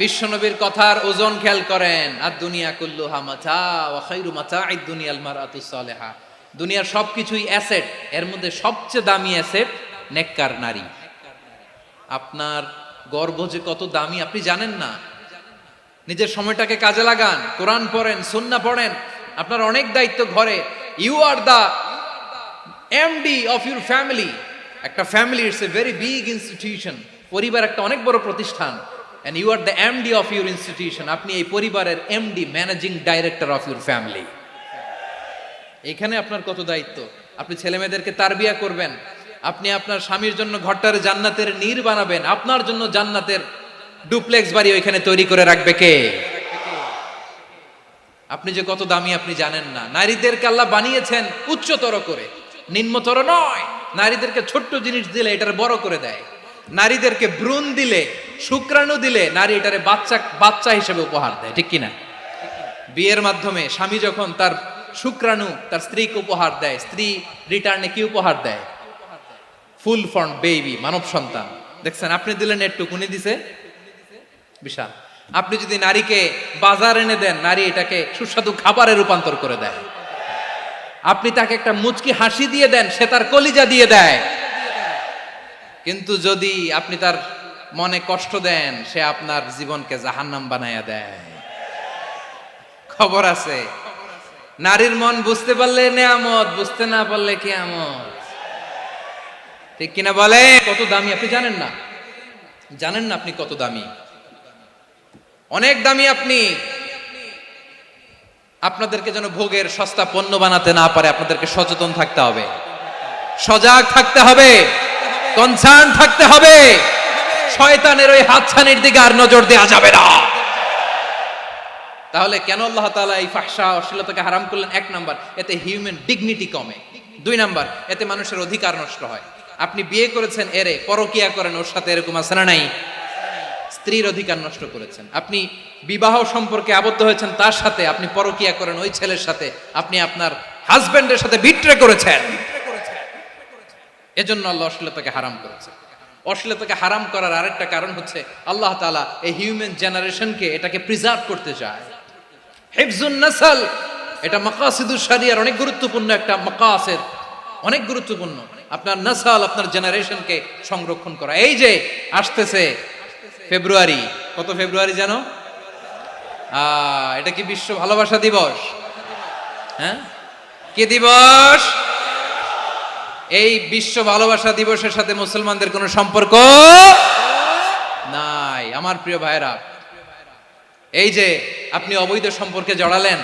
বিশ্বনবীর কথার ওজন খেয়াল করেন। আর দুনিয়া কুল্লুহা মাতা ওয়া খায়রু মাতা'আদ দুনিয়াল মারআতুস সালিহা। দুনিয়ার সবকিছুই অ্যাসেট, এর মধ্যে সবচেয়ে দামি অ্যাসেট নেককার নারী। আপনার গর্ভ যে কত দামি আপনি জানেন না। নিজের সময়টাকে কাজে লাগান, কোরআন পড়েন, সুন্নাহ পড়েন। আপনার অনেক দায়িত্ব ঘরে। You are the MD of your family. একটা family it's a very big institution. পরিবার একটা অনেক বড় প্রতিষ্ঠান। and you are the MD of your institution. আপনি এই পরিবারের MD, managing director of your family. এখানে আপনার কত দায়িত্ব। আপনি ছেলে মেয়েদেরকে তারবিয়া করবেন, আপনি আপনার স্বামীর জন্য ঘরটার জান্নাতের নীর বানাবেন, আপনার জন্য জান্নাতের ডুপ্লেক্স বাড়ি ওইখানে তৈরি করে রাখবে কে? আপনি যে কত দামি আপনি জানেন না। নারীদেরকে আল্লাহ বানিয়েছেন উচ্চতর করে, নিম্নতর নয়। নারীদেরকে ছোট্ট জিনিস দিলে এটারে বড় করে দেয়। নারীদেরকে ভ্রূণ দিলে, শুক্রাণু দিলে নারী এটারে বাচ্চা বাচ্চা হিসেবে উপহার দেয়, ঠিক কিনা? বিয়ের মাধ্যমে স্বামী যখন তার শুক্রাণু তার স্ত্রীকে উপহার দেয়, স্ত্রী রিটার্নে কি উপহার দেয়? ফুল ফর্ম বেবি, মানব সন্তান। দেখছেন, আপনি দিলেন একটু, কুনি দিছে বিশাল। আপনি যদি নারীকে বাজার এনে দেন, নারী এটাকে সুস্বাদু খাবারে রূপান্তর করে দেয়। আপনি তাকে একটা মুচকি হাসি দিয়ে দেন, সে তার কলিজা দিয়ে দেয়। কিন্তু যদি আপনি তার মনে কষ্ট দেন, সে আপনার জীবনকে জাহান্নাম বানায়া দেয়। খবর আছে, নারীর মন বুঝতে পারলে নেয়ামত, বুঝতে না পারলে কিয়ামত, ঠিক কিনা বলে? কত দামি আপনি জানেন না, জানেন না আপনি কত দামি, অনেক দামি আপনি। আপনাদেরকে যেন ভোগের সস্তা পণ্য বানাতে না পারে, আপনাদেরকে সচেতন থাকতে হবে, সজাগ থাকতে হবে, কনসার্ন থাকতে হবে। শয়তানের ওই হাতছানির দিকে আর নজর দেওয়া যাবে না। তাহলে কেন আল্লাহ তাআলা এই ফাহশা অশ্লীলতাকে হারাম করলেন? এক নাম্বার, এতে হিউম্যান ডিগনিটি কমে। দুই নাম্বার, এতে মানুষের অধিকার নষ্ট হয়। আপনি বিয়ে করেছেন এরে, পরকিয়া করেন ওর সাথে, এরকম আছে না নাই? স্ত্রীর অধিকার নষ্ট করেছেন। আপনি বিবাহ সম্পর্কে আবদ্ধ হয়েছেন তার সাথে, আপনি পরকিয়া করেন ওই ছেলের সাথে, আপনি আপনার হাজবেন্ডের সাথে বিট্রে করেছেন। এজন্য আল্লাহ অশ্লীলতাকে হারাম করেছে। অশ্লীলতাকে হারাম করার আরেকটা কারণ হচ্ছে আল্লাহ তাআলা এই হিউম্যান জেনারেশনকে এটাকে প্রিজার্ভ করতে চায়। হিফজুন নাসল, এটা মাকাসিদুশ শরিয়ার অনেক গুরুত্বপূর্ণ একটা মাকাসিদ, অনেক গুরুত্বপূর্ণ। আপনার নাসল, আপনার জেনারেশনকে সংরক্ষণ করা। এই যে আসতেছে ফেব্রুয়ারি, কত ফেব্রুয়ারি জানো? এটা কি বিশ্ব ভালোবাসা দিবস? হ্যাঁ, কি দিবস? এই বিশ্ব ভালোবাসা দিবসের সাথে মুসলমানদের কোনো সম্পর্ক নাই। আমার প্রিয় ভাইরা, এই যে আপনি অবৈধ সম্পর্কে জড়ালেন,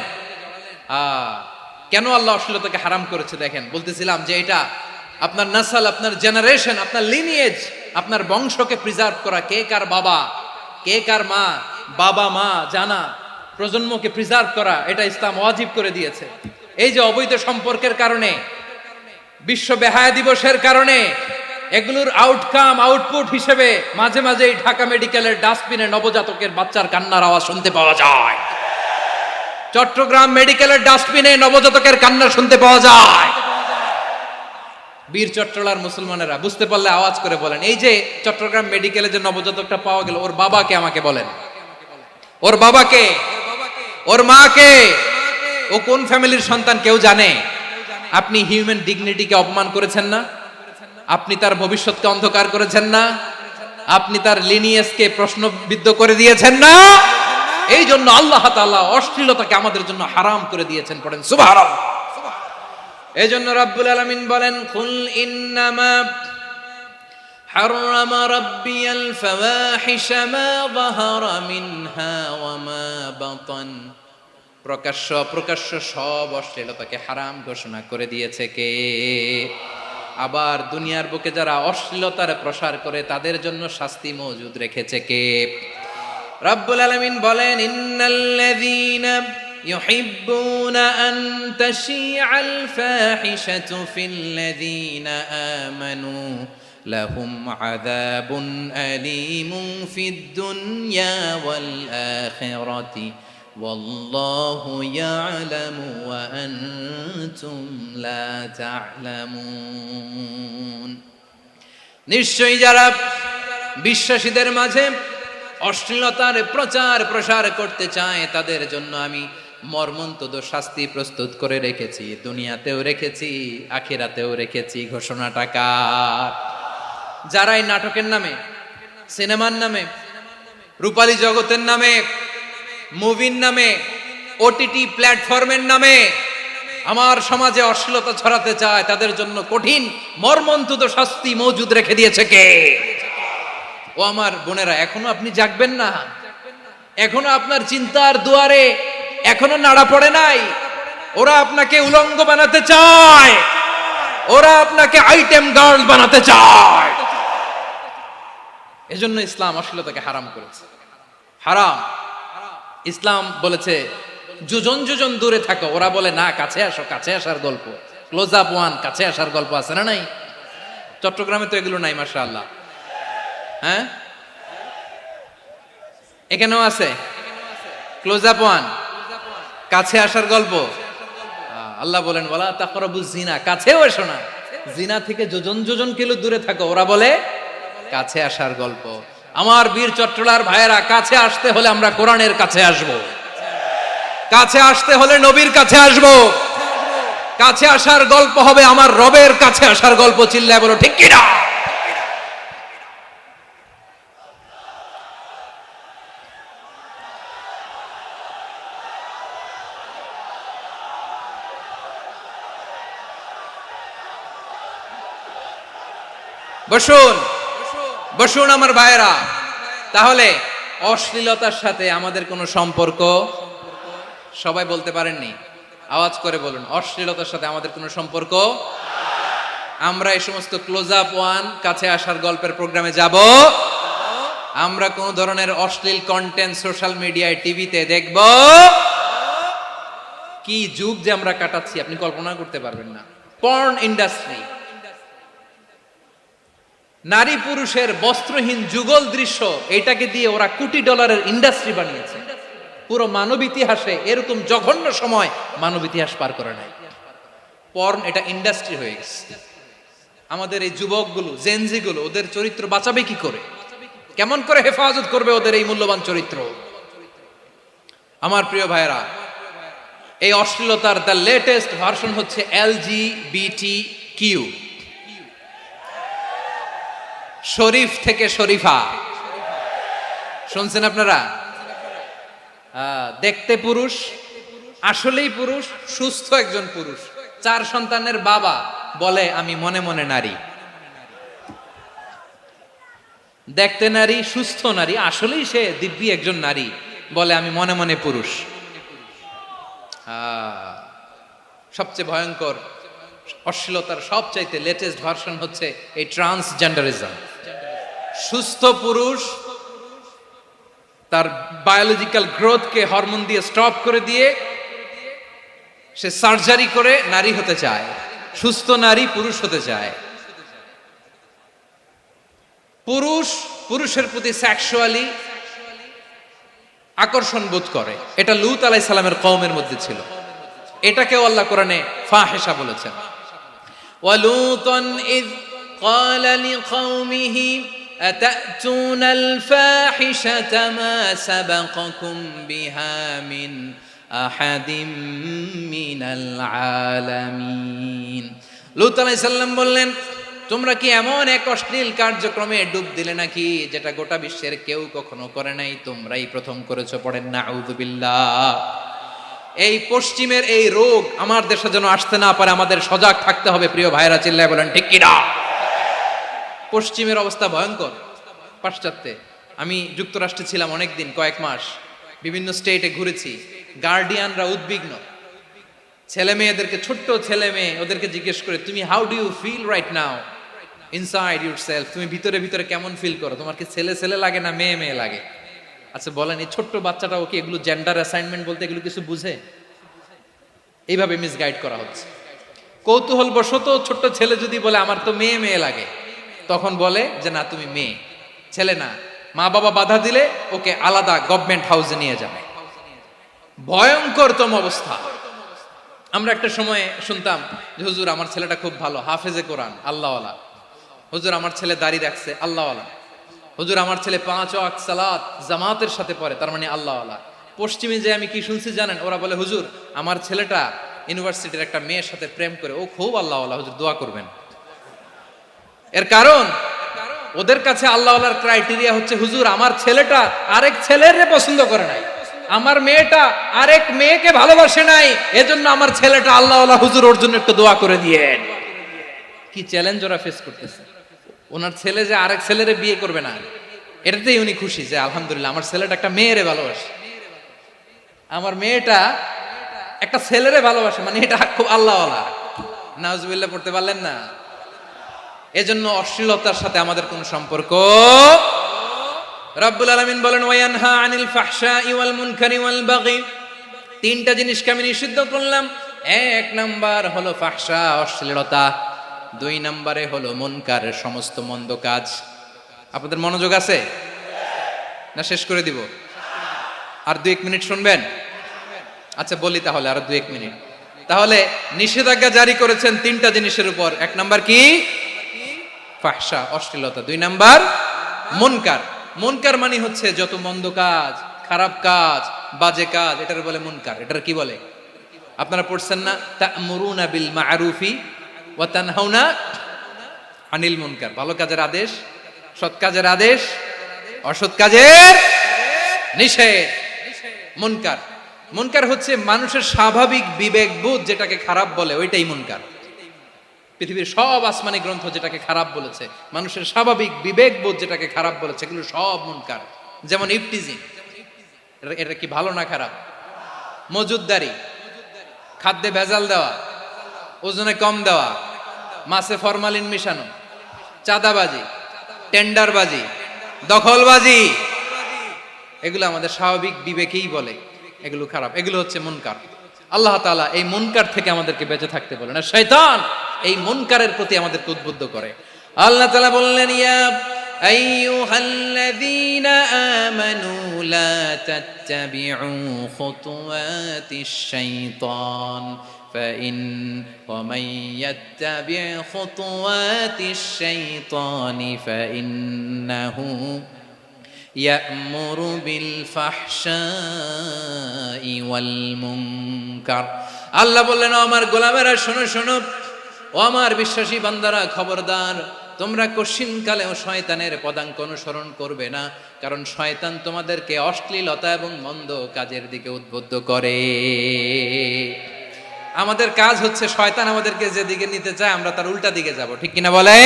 কেন আল্লাহ অশ্লীলতাকে হারাম করেছে? দেখেন, বলতেছিলাম যে এটা আপনার নাসল, আপনার জেনারেশন, আপনার লিনিয়েজ, আপনার বংশকে প্রিজার্ভ করা। কে কার বাবা, কে কার মা, বাবা মা জানা, প্রজন্মকে প্রিজার্ভ করা, এটা ইসলাম ওয়াজিব করে দিয়েছে। এই যে অবৈধ সম্পর্কের কারণে, বিশ্ব বেহায়া দিবসের কারণে, এগুলোর আউটকাম, আউটপুট হিসেবে মাঝে মাঝে ঢাকা মেডিকেলের ডাস্টবিনে নবজাতকের বাচ্চার কান্নার আওয়াজ শুনতে পাওয়া যায়। চট্টগ্রাম মেডিকেলের ডাস্টবিনে নবজাতকের কান্না শুনতে পাওয়া যায়। বীর চট্টলার মুসলমানেরা বুঝতে পারলে আওয়াজ করে বলেন, এই যে চট্টগ্রাম মেডিকেলে যে নবজাতকটা পাওয়া গেল, ওর বাবাকে আমাকে বলেন, ওর বাবাকে, ওর মাকে, ও কোন ফ্যামিলির সন্তান কেউ জানে? আপনি হিউম্যান ডিগনিটিকে অপমান করেছেন না? আপনি তার ভবিষ্যৎকে অন্ধকার করেছেন না? আপনি তার লিনিয়েজকে প্রশ্নবিদ্ধ করে দিয়েছেন না? এই জন্য আল্লাহ তাআলা অশ্লীলতাকে আমাদের জন্য হারাম করে দিয়েছেন। পড়েন সুবহানাল্লাহ। এই জন্য রাব্বুল আলামিন বলেন, কুল ইন্নামা হারামা রাব্বিয়াল ফাওয়াহিশা মা যাহারা মিনহা ওয়া মা বাতান। প্রকাশ্য অপ্রকাশ্য সব অশ্লীলতাকে হারাম ঘোষণা করে দিয়েছে কে? আবার দুনিয়ার বুকে যারা অশ্লীলতার প্রসার করে তাদের জন্য শাস্তি মজুদ রেখেছে কে? রাব্বুল আলামিন বলেন, ইন্নাল্লাযীনা ইউহিব্বুনা আন তাশিআল ফাহিশাতু ফিল্লাযীনা আমানু লাহুম আযাবুন আলীমুন ফিদ দুনিয়া ওয়াল আখিরাতি ওয়াল্লাহু ইয়ালামু ওয়া আনতুম লা তা'লামুন। নিশ্চয়ই যারা বিশ্বাসীদের মাঝে অশ্লীলতার প্রচার প্রসার করতে চায় তাদের জন্য আমি মর্মন্তুদ শাস্তি প্রস্তুত করে রেখেছি, দুনিয়াতেও রেখেছি, আখিরাতেও রেখেছি। ঘোষণাটা কার? যারা এই নাটকের নামে, সিনেমার নামে, রূপালী জগতের নামে, মুভির নামে, ওটিটি প্ল্যাটফর্মের নামে আমার সমাজে অশ্লীলতা ছড়াতে চায়, তাদের জন্য কঠিন মর্মন্তুদ শাস্তি মজুদ রেখে দিয়েছে কে? ও আমার বোনেরা, এখনো আপনি জাগবেন না? এখনো আপনার চিন্তার দুয়ারে এখনো নাড়া পড়ে নাই? ওরা আপনাকে উলঙ্গ বানাতে চায়, ওরা আপনাকে আইটেম গার্ল বানাতে চায়। এজন্য ইসলাম অশ্লীলতাকে হারাম করেছে। হারাম। ইসলাম বলেছে যোজন যোজন দূরে থাকো, ওরা বলে না কাছে আসো, কাছে আসার গল্প, ক্লোজ আপ ওয়ান, কাছে আসার গল্প আছে না নাই? চট্টগ্রামে তো এগুলো নাই মাশাআল্লাহ। হ্যাঁ, এখানেও আছে ক্লোজ আপ ওয়ান, কাছে আসার গল্প। আল্লাহ বলেন ওয়ালা তাকরাবুজ জিনা, কাছেও এসো না, জিনা থেকে যোজন যোজন কিলো দূরে থাকো, ওরা বলে কাছে আসার গল্প। আমার বীর চট্টলার ভাইয়েরা, কাছে আসতে হলে আমরা কোরআনের কাছে আসব, কাছে আসতে হলে নবীর কাছে আসব, কাছে আসার গল্প হবে আমার রবের কাছে আসার গল্প। চিল্লায় বলো ঠিক কিনা? বসুন বসুন আমার ভাইয়েরা। তাহলে অশ্লীলতার সাথে আমাদের কোনো সম্পর্ক? সবাই বলতে পারেননি, আওয়াজ করে বলুন, অশ্লীলতার সাথে আমাদের কোনো সম্পর্ক? আমরা এই সমস্ত ক্লোজ আপ ওয়ান, কাছে আসার গল্পের প্রোগ্রামে যাব? আমরা কোন ধরনের অশ্লীল কন্টেন্ট সোশ্যাল মিডিয়ায়, টিভিতে দেখব? কি যুগ যে আমরা কাটাচ্ছি আপনি কল্পনা করতে পারবেন না। পর্ন ইন্ডাস্ট্রি, নারী পুরুষের বস্ত্রহীন যুগল দৃশ্য, এটাকে দিয়ে ওরা কোটি ডলারের ইন্ডাস্ট্রি বানিয়েছে। পুরো মানব ইতিহাসে এরকম জঘন্য সময় মানব ইতিহাস পার করে নাই। পর্ন এটা ইন্ডাস্ট্রি হয়ে গেছে। আমাদের এই যুবকগুলো, জেনজিগুলো, ওদের চরিত্র বাঁচাবে কি করে? কেমন করে হেফাজত করবে ওদের এই মূল্যবান চরিত্র? আমার প্রিয় ভাইরা, এই অশ্লীলতার দ্য লেটেস্ট ভার্সন হচ্ছে LGBT-Q, শরীফ থেকে শরীফা। শুনছেন আপনারা? দেখতে পুরুষ, আসলেই পুরুষ, সুস্থ একজন পুরুষ, 4 সন্তানের বাবা, বলে আমি মনে মনে নারী। দেখতে নারী, সুস্থ নারী, আসলেই সে দিব্যি একজন নারী, বলে আমি মনে মনে পুরুষ। সবচেয়ে ভয়ঙ্কর অশ্লীলতার সবচাইতে লেটেস্ট ভার্সন হচ্ছে এই ট্রান্সজেন্ডারিজম। সুস্থ পুরুষ তার বায়োলজিক্যাল গ্রোথকে হরমোন দিয়ে স্টপ করে দিয়ে সে সার্জারি করে নারী হতে চায়, সুস্থ নারী পুরুষ হতে চায়। পুরুষ পুরুষের প্রতি সেক্সুয়ালি আকর্ষণ বোধ করে, এটা লূত আলাইহিস সালামের কওমের মধ্যে ছিল। এটাকেও আল্লাহ কোরআনে ফাহিশা বলেছেন। ওয়ালুতান ইয ক্বালা লিকাওমিহি আতাতুনাল ফাহিশাতা মা সাবাকাকুম বিহা মিন আহাদিম মিনাল আলামিন। লূত আলাইহিস সালাম বললেন, তোমরা কি এমন এক অশ্লীল কার্যক্রমে ডুব দিলে নাকি যেটা গোটা বিশ্বের কেউ কখনো করে নাই, তোমরাই প্রথম করেছো। পড়েন নাউযুবিল্লাহ। এই পশ্চিমের এই রোগ আমার দেশে যেন আসতে না পারে, আমাদের সজাগ থাকতে হবে। প্রিয় ভাইরা, চিল্লায় বলেন ঠিক কিনা? পশ্চিমের অবস্থা ভয়ঙ্কর। পাশ্চাত্যে, আমি যুক্তরাষ্ট্রে ছিলাম অনেকদিন, কয়েক মাস, বিভিন্ন স্টেটে ঘুরেছি। গার্ডিয়ানরা উদ্বিগ্ন, ছেলে মেয়েদেরকে, ছোট্ট ছেলে মেয়ে, ওদেরকে জিজ্ঞেস করে, তুমি how do you feel right now inside yourself? তুমি ভিতরে ভিতরে কেমন ফিল করো? তোমার কি ছেলে ছেলে লাগে না মেয়ে মেয়ে লাগে? আচ্ছা বলেন, এই ছোট্ট বাচ্চাটাও কি এগুলো জেন্ডার অ্যাসাইনমেন্ট বলতে এগুলো কিছু বুঝে? এইভাবে মিসগাইড করা হচ্ছে। কৌতূহল বশত ছোট্ট ছেলে যদি বলে আমার তো মেয়ে মেয়ে লাগে, তখন বলে যে না তুমি মেয়ে, ছেলে না। মা বাবা বাধা দিলে ওকে আলাদা গভর্নমেন্ট হাউসে নিয়ে যাবে। ভয়ঙ্করতম অবস্থা। আমরা একটা সময়ে শুনতাম যে হুজুর আমার ছেলেটা খুব ভালো, হাফেজে কোরআন, আল্লাহওয়ালা। হুজুর আমার ছেলে দাড়ি রাখছে, আল্লাহওয়ালা। হুজুর আমার ছেলে 5 ওয়াক্ত সালাত জামাতের সাথে পড়ে, তার মানে আল্লাহওয়ালা। পশ্চিমে যে আমি কি শুনছি জানেন? ওরা বলে হুজুর আমার ছেলেটা ইউনিভার্সিটির একটা মেয়ের সাথে প্রেম করে, ও খুব আল্লাহওয়ালা, হুজুর দোয়া করবেন। এর কারণ ওদের কাছে আল্লাহওয়ালার ক্রাইটেরিয়া হচ্ছে হুজুর আমার ছেলেটা আরেক ছেলের পছন্দ করে নাই, আমার মেয়েটা আরেক মেয়েকে ভালোবাসে নাই, এজন্য আমার ছেলেটা আল্লাহওয়ালা, হুজুর ওর জন্য একটু দোয়া করে দিয়েন। কি চ্যালেঞ্জ ওরা ফেস করতেছে। ওনার ছেলে যে আরেক ছেলেরে বিয়ে করবে না, এটাতেই উনি খুশি যে আলহামদুলিল্লাহ আমার ছেলেটা একটা মেয়েরে ভালোবাসে, আমার মেয়েটা একটা ছেলেরে ভালোবাসে, মানে এটা খুব আল্লাহওয়ালা। নাউজুবিল্লাহ পড়তে পারলেন না? এজন্য অশ্লীলতার সাথে আমাদের কোন সম্পর্ক। রব্বুল আলামিন বলেন ওয়ায়ানহা আনিল ফাহশাই ওয়াল মুনকারি ওয়াল বাগি তিনটা জিনিসকে আমি নিষিদ্ধ করলাম। এক নাম্বার হলো ফাহশা, অশ্লীলতা। দুই নাম্বারে হলো মুনকার, সমস্ত মন্দ কাজ। আপনাদের মনোযোগ আছে না? শেষ করে দিব? আর 2-1 মিনিট শুনবেন? আচ্ছা বলি তাহলে, আর 2-1 মিনিট। তাহলে নিষেধাজ্ঞা জারি করেছেন তিনটা জিনিসের উপর। এক নাম্বার কি? ফাহশা, অশ্লীলতা। দুই নাম্বার মুনকার। মুনকার মানে হচ্ছে যত মন্দ কাজ, খারাপ কাজ, বাজে কাজ, এটার বলে মুনকার। এটার কি বলে? আপনারা পড়ছেন না, তা'মুরুনা বিল মা'রুফি ওয়া তানহাউনা আনিল মুনকার। ভালো কাজের আদেশ, সৎ কাজের আদেশ, অসৎ কাজের নিষেধ। মুনকার, মুনকার হচ্ছে মানুষের স্বাভাবিক বিবেকবোধ যেটাকে খারাপ বলে, ওইটাই মুনকার। পৃথিবীর সব আসমানি গ্রন্থ যেটাকে খারাপ বলেছে, মানুষের স্বাভাবিক বিবেকবোধ যেটাকে খারাপ বলেছে, এগুলো সব মুনকার। যেমন ইফটিজিং, এটা কি ভালো না খারাপ? মজুদদারি, খাদ্যে ভেজাল দেওয়া, ওজনে কম দেওয়া, মাছে ফরমালিন মিশানো, চাঁদাবাজি, টেন্ডারবাজি, দখলবাজি, এগুলো আমাদের স্বাভাবিক বিবেকেই বলে এগুলো খারাপ, এগুলো হচ্ছে মুনকার। আল্লাহ তাআলা এই মুনকার থেকে আমাদেরকে বেঁচে থাকতে বলেন, আর শয়তান এই মুনকারের প্রতি আমাদেরকে উদ্বুদ্ধ করে। আল্লাহ তাআলা বললেন, ইয়া আইয়ুহাল্লাযীনা আমানু লা তাত্তাবিউ খুতুওয়াতিশ শাইতান ফাইন ওয়া মান ইয়াত্তাবি' খুতুওয়াতিশ শাইতানি ফাইন্নাহু ইয়া'মুরু বিল ফাহশাই ওয়াল মুনকার। আল্লাহ বললেন, আমার গোলামেরা শোনো শোনো, ও আমার বিশ্বাসী বান্দারা খবরদার, তোমরা কশিনকালেও শয়তানের পদাঙ্ক অনুসরণ করবে না, কারণ শয়তান তোমাদেরকে অশ্লীলতা এবং মন্দ কাজের দিকে উদ্বুদ্ধ করে। আমাদের কাজ হচ্ছে শয়তান আমাদেরকে যেদিকে নিতে চায় আমরা তার উল্টা দিকে যাব, ঠিক কিনা বলে?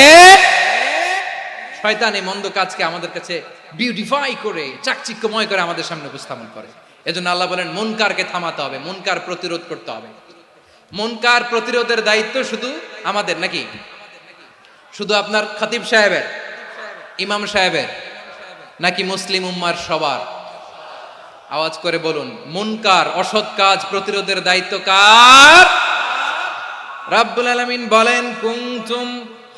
শয়তান এই মন্দ কাজকে আমাদের কাছে বিউটিফাই করে, চাকচিক্যময় করে আমাদের সামনে উপস্থাপন করে। এজন্য আল্লাহ বলেন মুনকারকে থামাতে হবে, মুনকার প্রতিরোধ করতে হবে। মুনকার প্রতিরোধের দায়িত্ব শুধু আমাদের নাকি? শুধু আপনার খতিব সাহেবের, ইমাম সাহেবের, নাকি মুসলিম উম্মার সবার? আওয়াজ করে বলুন, মুনকার, অসৎ কাজ প্রতিরোধের দায়িত্ব কার? রাব্বুল আলামিন বলেন, কুনতুম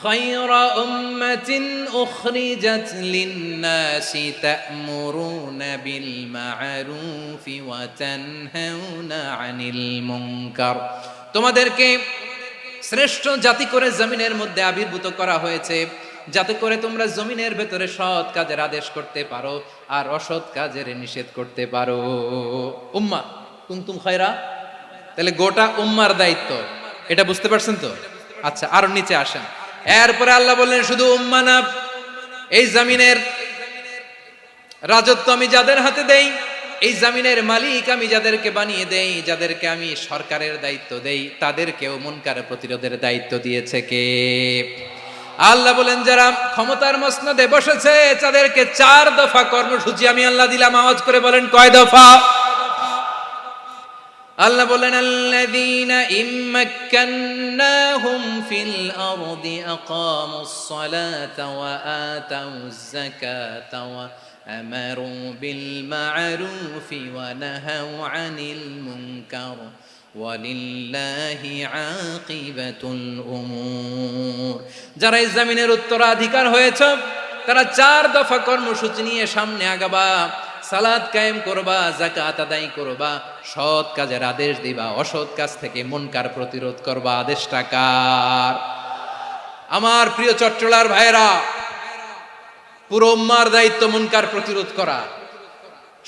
খায়রা উম্মাতিন উখরিজাত লিন-নাসি তা'মুরুনা বিল মা'রুফি ওয়া তানহাউনা আনিল মুনকার। তোমাদেরকে শ্রেষ্ঠ জাতি করে জমিনের মধ্যে আবির্ভূত করা হয়েছে, যাতে করে তোমরা জমিনের ভেতরে সৎ কাজের আদেশ করতে পারো আর অসৎ কাজের নিষেধ করতে পারো। উম্মাহ কুনতুম খায়রা, তাহলে গোটা উম্মার দায়িত্ব, এটা বুঝতে পারছেন তো? আচ্ছা, আরো নিচে আসেন। এরপরে আল্লাহ বললেন, শুধু উম্মাহ না, এই জমিনের রাজত্ব আমি যাদের হাতে দেই, এই জমিনের মালিক আমি যাদেরকে বানিয়ে দেই, যাদেরকে আমি সরকারের দায়িত্ব দেই, তাদেরকেও মুনকার প্রতিরোধের দায়িত্ব দিয়েছে কে? আল্লাহ বলেন, যারা ক্ষমতার মসনদে বসেছে তাদেরকে 4 দফা কর্মসূচি আমি আল্লাহ দিলাম। আওয়াজ করে বলেন, কয় দফা? আল্লাহ বলেন, আল্লাযীনা ইম্মাক্কান্নাহুম ফিল আরদি আকামুস সালাতা ওয়া আতাউয যাকাতা ওয়া আমারু বিল মা'রুফি ওয়া নাহাউ আনিল মুনকার ওয়ালিল্লাহি আকিবাতুল উমুর। যারা এই জমিনের উত্তরাধিকার হয়েছে তারা 4 দফা কর্মসূচি নিয়ে সামনে আগাবা। সালাত কায়েম করবা, যাকাত আদায় করবা, সৎ কাজের আদেশ দিবা, অসৎ কাজ থেকে মুনকার প্রতিরোধ করবা। আদেশটা কার? আমার প্রিয় চট্টলার ভাইরা, পুরো উম্মার দায়িত্ব মুনকার প্রতিরোধ করা,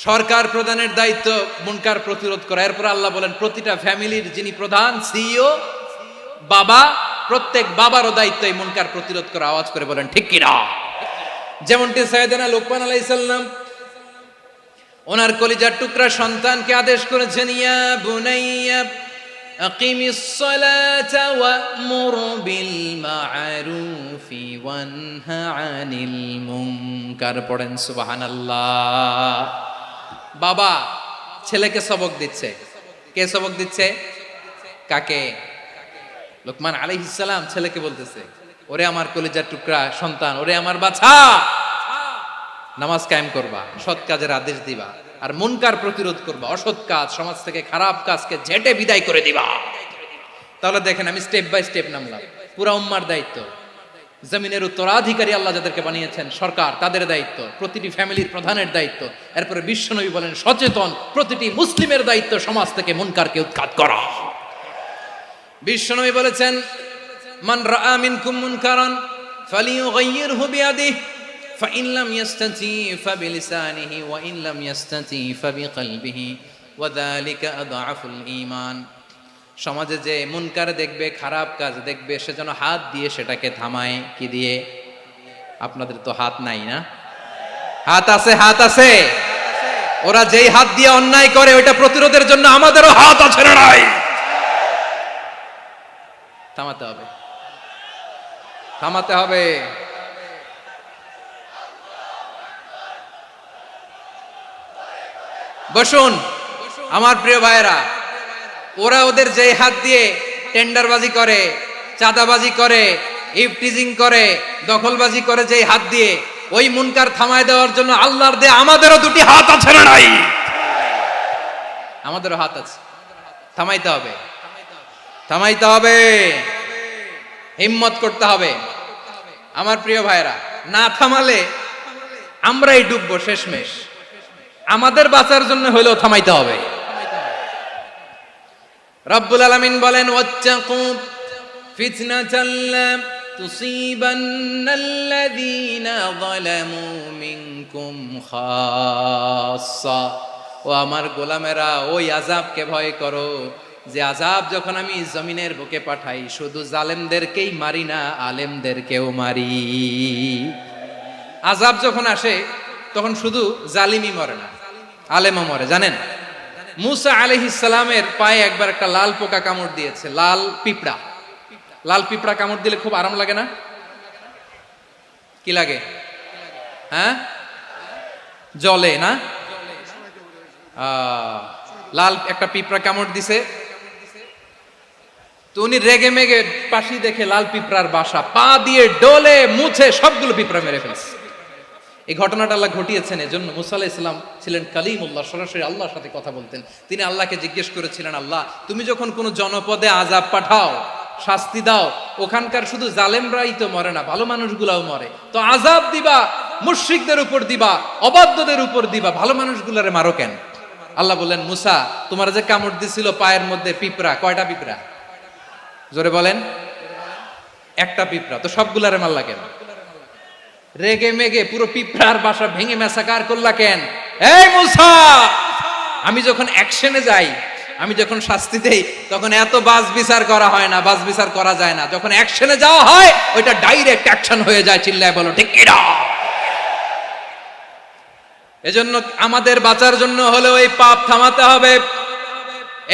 সরকার প্রধানের দায়িত্ব মুনকার প্রতিরোধ করা। এরপর আল্লাহ বলেন, প্রতিটা ফ্যামিলির যিনি প্রধান সিইও বাবা, প্রত্যেক বাবারও দায়িত্ব এই মুনকার প্রতিরোধ করা। আওয়াজ করে বলেন ঠিক কিনা? যেমনটি সাইয়েদনা লুকমান আলাইহিস সালাম ওনার কলিজার টুকরা সন্তানকে আদেশ করেছেন, ইয়া বুনাইয়া আকিমিস সালাতা ওয়া'মুর বিল মা'রুফি ওয়ানহা আনিল মুনকার। পড়েন সুবহানাল্লাহ। বাবা ছেলেকে সবক দিচ্ছে। কে সবক দিচ্ছে? কাকে? লুকমান আলাইহিস সালাম ছেলেকে বলতেছে, ওরে আমার কলিজার টুকরা সন্তান, ওরে আমার বাছা, নামাজ কায়েম করবা, সৎ কাজের আদেশ দিবা, আর মুনকার প্রতিরোধ করবা, অসৎ কাজ, সমাজ থেকে খারাপ কাজকে ঝেঁটে বিদায় করে দিবা। তাহলে দেখেন আমি স্টেপ বাই স্টেপ নামলাম। পুরা উম্মার দায়িত্ব, জমিনের উত্তরাধিকারী আল্লাহ যাদেরকে বানিয়েছেন সরকার, তাদের দায়িত্ব, প্রতিটি ফ্যামিলির প্রধানের দায়িত্ব। এরপরে বিশ্বনবী বলেন সচেতন প্রতিটি মুসলিমের দায়িত্ব সমাজ থেকে মুনকারকে উৎখাত করা। বিশ্বনবী বলেছেন মান রাআ মিনকুম মুনকারান ফালিয়ুগাইয়িরহু বিয়াদিহি ফাইন লাম ইয়াস্তাতি ফাবিলিসানিহি ওয়া ইন লাম ইয়াস্তাতি ফাবিকলবিহি ওয়া যালিকা আযআফুল ঈমান। সমাজে যে মুনকার দেখবে, খারাপ কাজ দেখবে, সে যেন হাত দিয়ে সেটাকে থামায়। কি দিয়ে? আপনাদের তো হাত নাই না? হাত আছে, হাত আছে। ওরা যেই হাত দিয়ে অন্যায় করে ওইটা প্রতিরোধের জন্য আমাদেরও হাত আছে না নাই? থামাতে হবে, থামাতে হবে। বসুন আমার প্রিয় ভাইয়েরা, ওরা ওদের যে হাত দিয়ে টেন্ডারবাজি করে, চাঁদাবাজি করে, ইফটিজিং করে, দখলবাজি করে, যে হাত দিয়ে, ওই মুনকার থামায় দেওয়ার জন্য আল্লাহর দেয়া আমাদেরও দুটি হাত আছে না নাই? আমাদেরও হাত আছে। থামাইতে হবে, থামাইতে হবে, হিম্মত করতে হবে। আমার প্রিয় ভাইয়েরা, না থামালে আমরাই ডুববো শেষমেশ। আমাদের বাঁচার জন্য হলেও থামাইতে হবে। রব্বুল আলামিন বলেন ওয়াত্তাকু ফিতনাতাল লা তুসিবান্নাল্লাযীনা যালামু মিনকুম খাসসা। ও আমার গোলামেরা, ওই আযাবকে ভয় করো যে আযাব যখন আমি জমিনের বুকে পাঠাই শুধু জালেমদেরকেই মারি না, আলেমদেরকেও মারি। আযাব যখন আসে তখন শুধু জালিমই মরে না, আলেমও মরে। জানেন মুসা আলাইহিস সালামের পায়ে একবার একটা লাল পোকা কামড় দিয়েছে, লাল পিঁপড়া। লাল পিঁপড়া কামড় দিলে খুব আরাম লাগে না? কি লাগে? হ্যাঁ, জ্বলে না? লাল একটা পিঁপড়া কামড় দিছে, তো উনি রেগে মেগে পাশি দেখে লাল পিঁপড়ার বাসা, পা দিয়ে ডলে মুছে সবগুলো পিঁপড়া মেরে ফেলছে। এই ঘটনাটা আল্লাহ ঘটিয়েছেন। এজন্য মুসা আলাইহিস সালাম ছিলেন কালিমুল্লাহ, সরাসরি আল্লাহর সাথে কথা বলতেন। তিনি আল্লাহকে জিজ্ঞেস করেছিলেন, আল্লাহ তুমি যখন কোনো জনপদে আযাব পাঠাও, শাস্তি দাও, ওখানকার শুধু জালেমরাই তো মরে না, ভালো মানুষগুলাও মরে, তো আযাব দিবা মুশরিকদের উপর দিবা, অবাধ্যদের উপর দিবা, ভালো মানুষগুলারে মারো কেন? আল্লাহ বললেন, মুসা তোমার যে কামড় দিছিল পায়ের মধ্যে পিঁপড়া, কয়টা পিঁপড়া? জোরে বলেন। একটা পিঁপড়া, তো সবগুলারে মারলা কেন? রেগে মেগে পুরো পিঁপড়ার বাসা ভেঙে মেসাকার করলা কেন? এই মুসা, আমি যখন অ্যাকশনে যাই, আমি যখন শাস্তি দেই, তখন এত বাস বিচার করা হয় না, বাস বিচার করা যায় না। যখন অ্যাকশনে যাওয়া হয় ওইটা ডাইরেক্ট অ্যাকশন হয়ে যায়। চিল্লায় বলো ঠিক কি না? এজন্য আমাদের বাঁচার জন্য হলেও এই পাপ থামাতে হবে,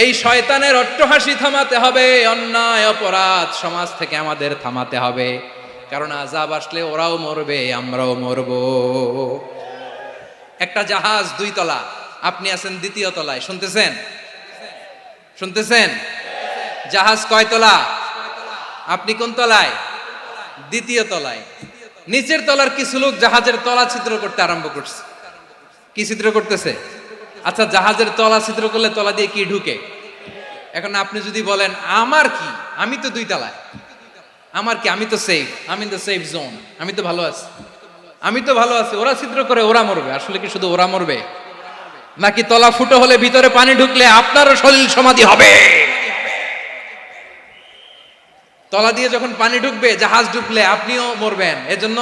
এই শয়তানের অট্টহাসি থামাতে হবে, অন্যায় অপরাধ সমাজ থেকে আমাদের থামাতে হবে। কারণ আযাব আসলে ওরাও মরবে, আমরাও মরব। একটা জাহাজ 2 তলা, আপনি আছেন 2য় তলায়, শুনতেছেন? শুনতেছেন? জাহাজ কয় তলা? আপনি কোন তলায়? 2য় তলায়। নিচের তলার কিছু লোক জাহাজের তলা ছিদ্র করতে আরম্ভ করছে। কি ছিদ্র করতেছে? আচ্ছা, জাহাজের তলা ছিদ্র করলে তলা দিয়ে কি ঢুকে? এখন আপনি যদি বলেন আমার কি, আমি তো 2 তলায়, আমার কি, আমি তো সেফ, আমি তো সেফ জোন, আমি তো ভালো আছি, আমি তো ভালো আছি, ওরা ছিদ্র করে ওরা মরবে। আসলে কি শুধু ওরা মরবে, নাকি তলা ফুটো হলে ভিতরে পানি ঢুকলে আপনারও শরীর সমাধি হবে? তলা দিয়ে যখন পানি ঢুকবে, জাহাজ ঢুকলে আপনিও মরবেন। এজন্য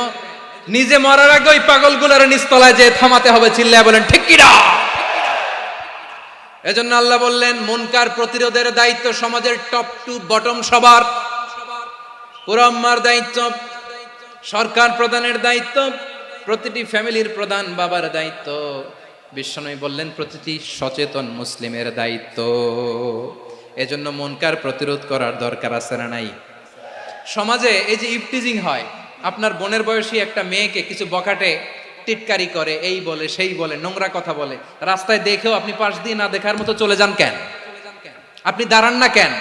নিজে মরার আগে ওই পাগলগুলোর নিচতলায় যে থামাতে হবে। চিল্লায় বলেন ঠিক কি না? এজন্য আল্লাহ বললেন মুনকার প্রতিরোধের দায়িত্ব সমাজের টপ টু বটম সবার। পুরো উম্মার দায়িত্ব, সরকার প্রধানের দায়িত্ব, প্রতিটি ফ্যামিলির প্রধান বাবার দায়িত্ব। বিশ্বনবী বললেন প্রতিটি সচেতন মুসলিমের দায়িত্ব। এজন্য মুনকার প্রতিরোধ করার দরকার আছে না নাই? সমাজে এই যে ইফটিজিং হয়, আপনার বোনের বয়সী একটা মেয়েকে কিছু বখাটে টিটকারি করে, এই বলে সেই বলে, নোংরা কথা বলে, রাস্তায় দেখেও আপনি পাশ দিয়ে না দেখার মতো চলে যান কেন? আপনি দাঁড়ান না কেন?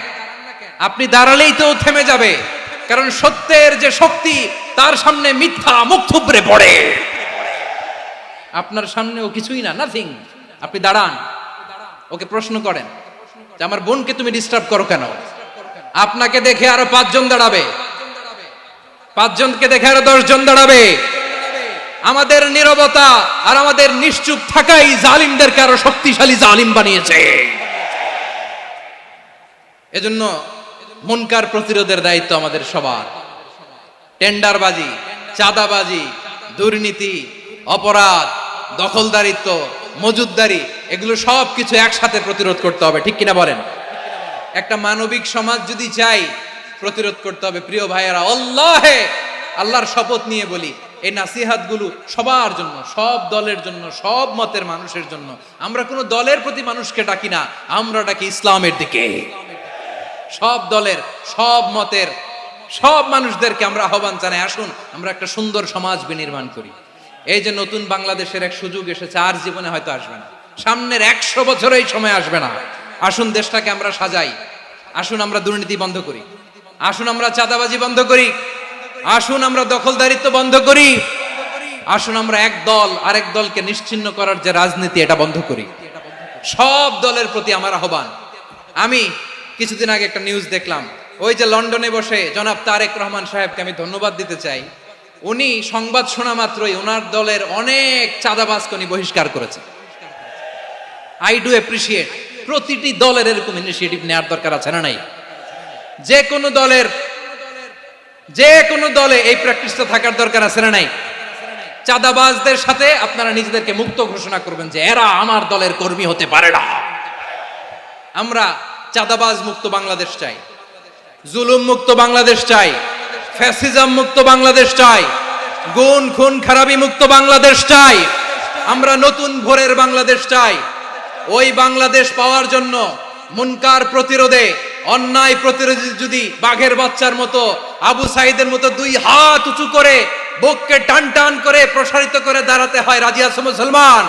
আপনি দাঁড়ালেই তো থেমে যাবে, কারণ সত্যের যে শক্তি তার সামনে মিথ্যা মুখ থুবড়ে পড়ে। আপনার সামনেও কিছুই না, নাথিং। আপনি দাঁড়ান, ওকে প্রশ্ন করেন যে আমার বোনকে তুমি ডিস্টার্ব করো কেন? আপনাকে দেখে আরো 5 জন দাঁড়াবে, 5 জনকে দেখে আরো 10 জন দাঁড়াবে। আমাদের নীরবতা আর আমাদের নিশ্চুপ থাকাই জালিমদেরকে আরো শক্তিশালী জালিম বানিয়েছে। এজন্য মুনকার প্রতিরোধের দায়িত্ব আমাদের সবার। টেন্ডারবাজি, চাঁদাবাজি, দুর্নীতি, অপরাধ, দখলদারিত্ব, মজুদদারি, এগুলো সব কিছু একসাথে প্রতিরোধ করতে হবে, ঠিক কিনা বলেন? একটা মানবিক সমাজ যদি চাই, প্রতিরোধ করতে হবে। প্রিয় ভাইয়েরা, আল্লাহর শপথ নিয়ে বলি, এই নাসিহাত গুলো সবার জন্য, সব দলের জন্য, সব মতের মানুষের জন্য। আমরা কোনো দলের প্রতি মানুষকে ডাকি না, আমরা ডাকি ইসলামের দিকে। সব দলের, সব মতের, সব মানুষদেরকে আমরা আহ্বান জানাই, আসুন আমরা একটা সুন্দর সমাজ বিনির্মাণ করি। এই যে নতুন বাংলাদেশের এক সুযোগ এসেছে, আর জীবনে হয়তো আসবে না, সামনের 100 বছর এই সময় আসবে না। আসুন দেশটাকে আমরা সাজাই, আসুন আমরা দুর্নীতি বন্ধ করি, আসুন আমরা চাঁদাবাজি বন্ধ করি, আসুন আমরা দখলদারিত্ব বন্ধ করি, আসুন আমরা এক দল আরেক দলকে নিশ্চিহ্ন করার যে রাজনীতি, এটা বন্ধ করি। সব দলের প্রতি আমার আহ্বান। আমি কিছুদিন আগে একটা নিউজ দেখলাম, ওই যে লন্ডনে বসে জনাব তারেক রহমান সাহেবকে আমি ধন্যবাদ দিতে চাই। উনি সংবাদ শোনা মাত্রই ওনার দলের অনেক চাঁদাবাজকে উনি বহিষ্কার করেছে। I do appreciate. প্রতিটি দলের এরকম ইনিশিয়েটিভ নেওয়ার দরকার আছে না নাই? যে কোনো দলে এই প্র্যাকটিসটা থাকার দরকার আছে না নাই? চাঁদাবাজদের সাথে আপনারা নিজেদেরকে মুক্ত ঘোষণা করবেন যে এরা আমার দলের কর্মী হতে পারে না। আমরা চাঁদাবাজ মুক্ত বাংলাদেশ চাই, জুলুম মুক্ত বাংলাদেশ চাই, ফ্যাসিজম মুক্ত বাংলাদেশ চাই, গুণ খুন খারাপি মুক্ত বাংলাদেশ চাই। আমরা নতুন ভোরের বাংলাদেশ চাই। ওই বাংলাদেশ পাওয়ার জন্য মুনকার প্রতিরোধে, অন্যায় প্রতিরোধে যদি বাঘের বাচ্চার মতো, আবু সাইদের মতো 2 হাত উঁচু করে বুককে টান টান করে প্রসারিত করে দাঁড়াতে হয়, রাজি আছো মুসলমান?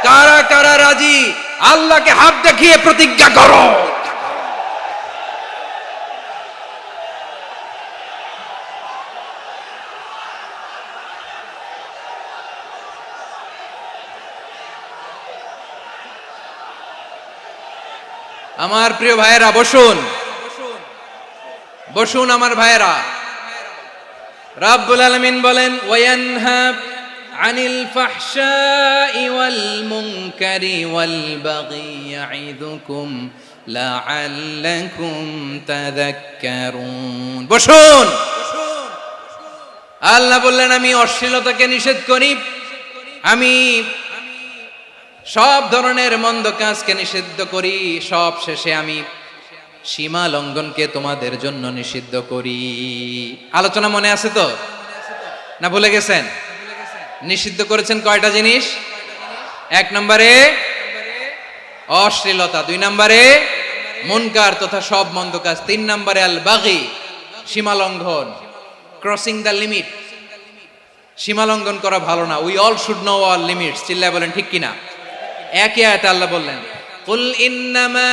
কারা কারা রাজি? আল্লাহকে হাত দেখিয়ে প্রতিজ্ঞা করো। আমার প্রিয় ভাইয়েরা, বসুন বসুন আমার ভাইয়েরা। রাব্বুল আলামিন বলেন, ওয়ায়ানহা আনিল ফাহশাই ওয়াল মুনকারি ওয়াল বাগি ইয়াইদুকুম লাআল্লাকুম তাযাক্কারুন। বসুন। আল্লাহ বললেন, আমি অশ্লীলতাকে নিষেধ করি, আমি সব ধরনের মন্দ কাজকে নিষিদ্ধ করি, সব শেষে আমি সীমা লঙ্ঘনকে তোমাদের জন্য নিষিদ্ধ করি। আলোচনা মনে আছে তো, না ভুলে গেছেন? নিষিদ্ধ করেছেন কয়টা জিনিস? 1 নম্বরে অশ্লীলতা, 2 নম্বরে মুনকার তথা সব মন্দ কাজ, 3 নম্বরে আল বাগি, সীমা লঙ্ঘন, ক্রসিং দ্য লিমিট। সীমা লঙ্ঘন করা ভালো না। We all should know our limits. চিল্লায় বলেন ঠিক কিনা? একই আয়াতে আল্লাহ বললেন, কুল ইন্নামা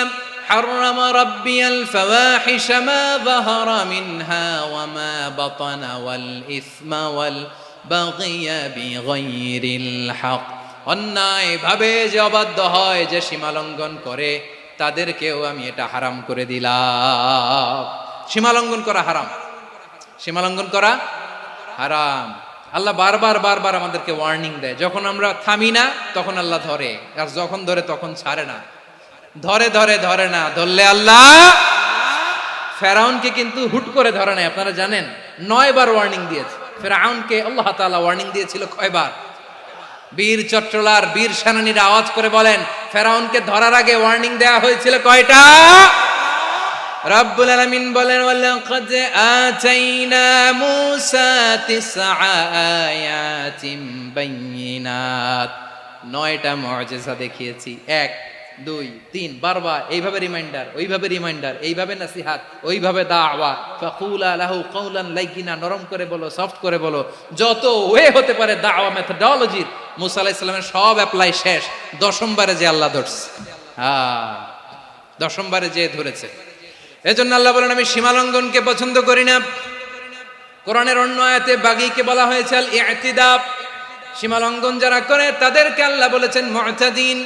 হাররামা রাব্বিয়াল ফাওয়াহিশা মা যাহারা মিনহা ওয়া মা বাতানা ওয়াল ইসমা ওয়াল বাগিয়া বিগাইরিল হক। অন্যায় ভাবে যে অবাধ্য হয়, যে সীমা লঙ্ঘন করে, তাদেরকেও আমি এটা হারাম করে দিলাম। সীমা লঙ্ঘন করা হারাম, সীমা লঙ্ঘন করা হারাম। আল্লাহ বারবার আমাদেরকে ওয়ার্নিং দেয়। যখন আমরা থামি না তখন আল্লাহ ধরে, আর যখন ধরে তখন ছাড়ে না। ধরে না, ধরলে আল্লাহ। ফেরাউনকে কিন্তু হুট করে ধরে নাই, আপনারা জানেন 9 বার ওয়ার্নিং দিয়েছে। ফেরাউনকে আল্লাহ তাআলা ওয়ার্নিং দিয়েছিল কয়বার? বীর চট্টলার বীর সেনানীরা আওয়াজ করে বলেন, ফেরাউনকে ধরার আগে ওয়ার্নিং দেওয়া হয়েছিল কয়টা? রাব্বুল আলামিন বলেন, ওয়ালাকাদ আতাইনা মূসা 9 আয়াতিন বাইয়িনাত। 9টা মুআজিজা দেখিয়েছি। 1 2 3 বারবার এইভাবে রিমাইন্ডার, ওইভাবে রিমাইন্ডার, এইভাবে নসিহাত, ওইভাবে দাওয়া। ফাকুলা লাহু কাওলান লাইয়িনা, নরম করে বলো, সফট করে বলো, যত ওয়ে হতে পারে দাওয়া মেথডোলজি। মূসা আলাইহিস সালামের সব অ্যাপ্লাই শেষ। 10ম বারে যে আল্লাহ ধরছে, 10ম বারে যে ধরেছে। এজন্য আল্লাহ বলেন, আমি সীমা লঙ্ঘনকে পছন্দ করি না। কোরআনের অন্য আয়াতে বাগীকে বলা হয়েছে আল ইতিদা। সীমা লঙ্ঘন যারা করে তাদেরকে আল্লাহ বলেছেন মুতাদিন।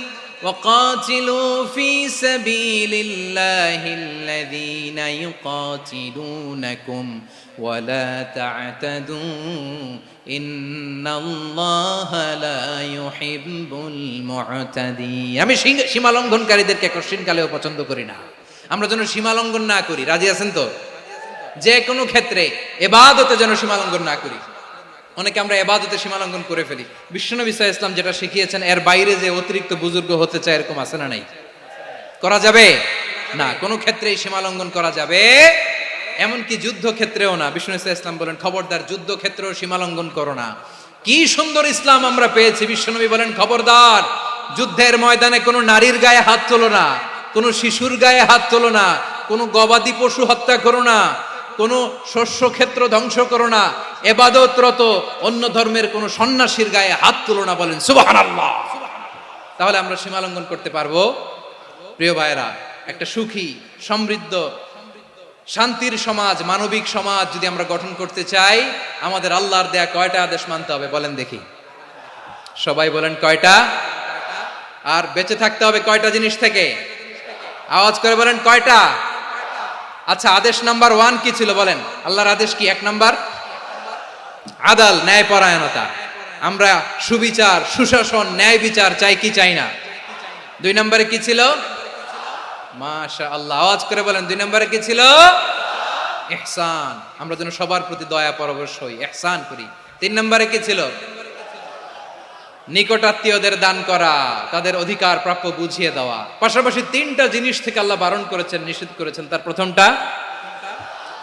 وقاتلوا في سبيل الله الذين يقاتلونكم ولا تعتدوا إن الله لا يحب المعتدين। আমি সীমা লঙ্ঘনকারীদেরকে কোশ্চিনকালেও পছন্দ করি না। আমরা যেন সীমা লঙ্ঘন না করি, রাজি আছেন তো? যে কোনো ক্ষেত্রে ইবাদতে যেন সীমা লঙ্ঘন না করি। অনেকে আমরা ইবাদতে সীমা লঙ্ঘন করে ফেলি। বিশ্বনবী সাল্লাল্লাহু আলাইহি ওয়াসাল্লাম যেটা শিখিয়েছেন এর বাইরে যে অতিরিক্ত বুজুর্গ হতে চায় এরকম আছে না নাই? করা যাবে না, কোনো ক্ষেত্রেই সীমা লঙ্ঘন করা যাবে, এমনকি যুদ্ধ ক্ষেত্রেও না। বিশ্বনবী সাল্লাল্লাহু আলাইহি ওয়াসাল্লাম বলেন খবরদার যুদ্ধ ক্ষেত্রেও সীমা লঙ্ঘন করো না। কি সুন্দর ইসলাম আমরা পেয়েছি। বিশ্বনবী বলেন খবরদার যুদ্ধের ময়দানে কোনো নারীর গায়ে হাত তোলো না, কোনো শিশুর গায়ে হাত তোলো না, কোনো গবাদি পশু হত্যা করো না, কোনো শস্য ক্ষেত্র ধ্বংস করো না, ইবাদতরত অন্য ধর্মের কোনো সন্ন্যাসীর গায়ে হাত তোলো না। বলেন সুবহানাল্লাহ। তাহলে আমরা সীমা লঙ্ঘন করতে পারবো? প্রিয় ভাইরা, একটা সুখী সমৃদ্ধ শান্তির সমাজ, মানবিক সমাজ যদি আমরা গঠন করতে চাই, আমাদের আল্লাহর দেয়া কয়টা আদেশ মানতে হবে বলেন দেখি? সবাই বলেন কয়টা? আর বেঁচে থাকতে হবে কয়টা জিনিস থেকে? আওয়াজ করে বলেন কয়টা? আচ্ছা, আদেশ নাম্বার 1 কি ছিল বলেন? আল্লাহর আদেশ কি? 1 নাম্বার আদাল, ন্যায়পরায়ণতা। আমরা সুবিচার, সুশাসন, ন্যায় বিচার চাই কি চাই না? 2 নম্বরে কি ছিল? মাশাআল্লাহ, আওয়াজ করে বলেন 2 নম্বরে কি ছিল? ইহসান। আমরা যেন সবার প্রতি দয়া পরবশ হই, ইহসান করি। 3 নম্বরে কি ছিল? নিকটাত্মীয়দের দান করা, তাদের অধিকার প্রাপ্য বুঝিয়ে দেওয়া। পাশাপাশি 3টা জিনিস থেকে আল্লাহ বারণ করেছেন, নিষেধ করেছেন। তার প্রথমটা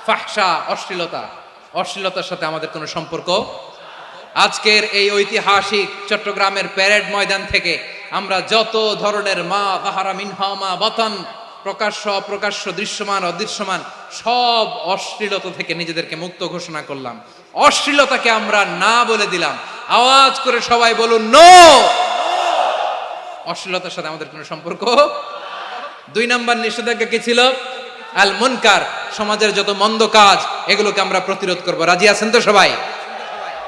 ফাহশা, অশ্লীলতা। অশ্লীলতার সাথে আমাদের কোনো সম্পর্ক। আজকের এই ঐতিহাসিক চট্টগ্রামের প্যারেড ময়দান থেকে আমরা যত ধরনের মা যাহারা মিনহা মা বাতান, প্রকাশ্য অপ্রকাশ্য, দৃশ্যমান অদৃশ্যমান, সব অশ্লীলতা থেকে নিজেদেরকে মুক্ত ঘোষণা করলাম। অশ্লীলতাকে আমরা না বলে দিলাম। আওয়াজ করে সবাই বলুন নো। অশ্লীলতার সাথে আমাদের কোনো সম্পর্ক। 2 নম্বর নিষেধাজ্ঞা কি ছিল? আল মুনকার, সমাজের যত মন্দ কাজ এগুলোকে আমরা প্রতিরোধ করব। রাজি আছেন তো সবাই?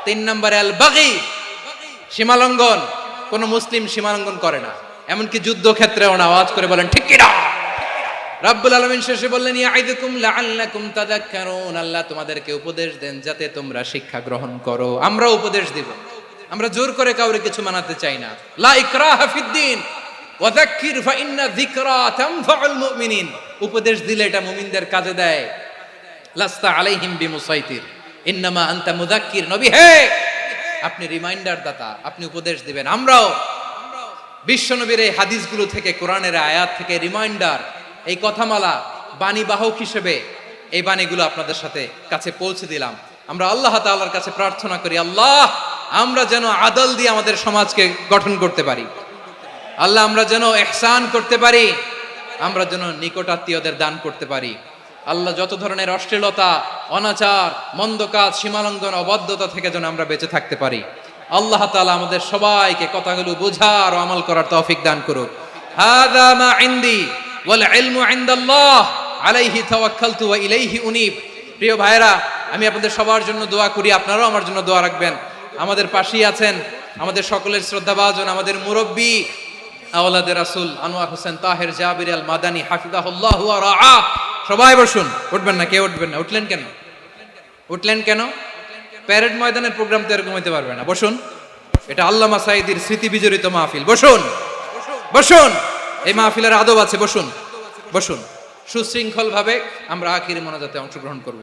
3 নম্বরে আল বাগি, সীমালঙ্ঘন। কোন মুসলিম সীমালঙ্ঘন করে না, এমনকি যুদ্ধ ক্ষেত্রেও না। আওয়াজ করে বলেন ঠিক কি না? রব্বুল আলামিন শেষে বললেন ইয়াইদুকুম লাআল্লাকুম তাযাক্কারুন, আল্লাহ তোমাদেরকে উপদেশ দেন যাতে তোমরা শিক্ষা গ্রহণ করো। আমরা উপদেশ দিব, আমরা জোর করে কাউরে কিছু মানাতে চাই না। লা ইকরাহা ফিদ্দিন ওয়া যাক্কির ফাইন্না যিকরা তানফাউল মুমিনিন। উপদেশ দিলে এটা মুমিনদের কাজে দেয়। লাস্তা আলাইহিম বিমুসাইতির ইন্নামা আনতা মুযাক্কির। নবী হে, আপনি রিমাইন্ডার দাতা, আপনি উপদেশ দিবেন। আমরাও বিশ্বনবীর এই হাদিসগুলো থেকে, কোরআনের আয়াত থেকে রিমাইন্ডার, এই কথামালা বাণী বাহক হিসেবে এই বাণীগুলো আপনাদের সাথে কাছে পৌঁছে দিলাম। আমরা আল্লাহ তাআলার কাছে প্রার্থনা করি, আল্লাহ আমরা যেন আদল দিয়ে আমাদের সমাজকে গঠন করতে পারি। আল্লাহ আমরা যেন ইহসান করতে পারি, আমরা যেন নিকটাত্মীয়দের দান করতে পারি। আল্লাহ যত ধরনের অশ্লীলতা, অনাচার, মন্দ কাজ, সীমালঙ্ঘন, অবাধ্যতা থেকে যেন আমরা বেঁচে থাকতে পারি। আল্লাহ তাআলা আমাদের সবাইকে কথাগুলো বোঝার ও আমল করার তৌফিক দান করুক। হাযা মা ইনদি ওয়াল ইলমু ইনদাল্লাহ আলাইহি তাওয়াক্কালতু ওয়া ইলাইহি উনীব। প্রিয় ভাইরা, আমি আপনাদের সবার জন্য দোয়া করি, আপনারাও আমার জন্য দোয়া রাখবেন। আমাদের পাশেই আছেন আমাদের সকলের শ্রদ্ধাভাজন আমাদের মুরব্বী আওলাদে রাসূল আনোয়ার হোসেন তাহের জাবির আল মাদানী হাফিজাহুল্লাহ ওয়া রাআ। সবাই বসুন। উঠবেন না? কেউ উঠবেন না? উঠলেন কেন? উঠলেন কেন? প্যারেড ময়দানের প্রোগ্রাম তো এরকম হইতে পারবে না। বসুন, এটা আল্লামা সাঈদীর স্মৃতি বিজড়িত মাহফিল। বসুন, বসুন। এই মাহফিলের আদব আছে। বসুন, বসুন। সুশৃঙ্খল ভাবে আমরা আখিরি মোনাজাতে অংশগ্রহণ করব।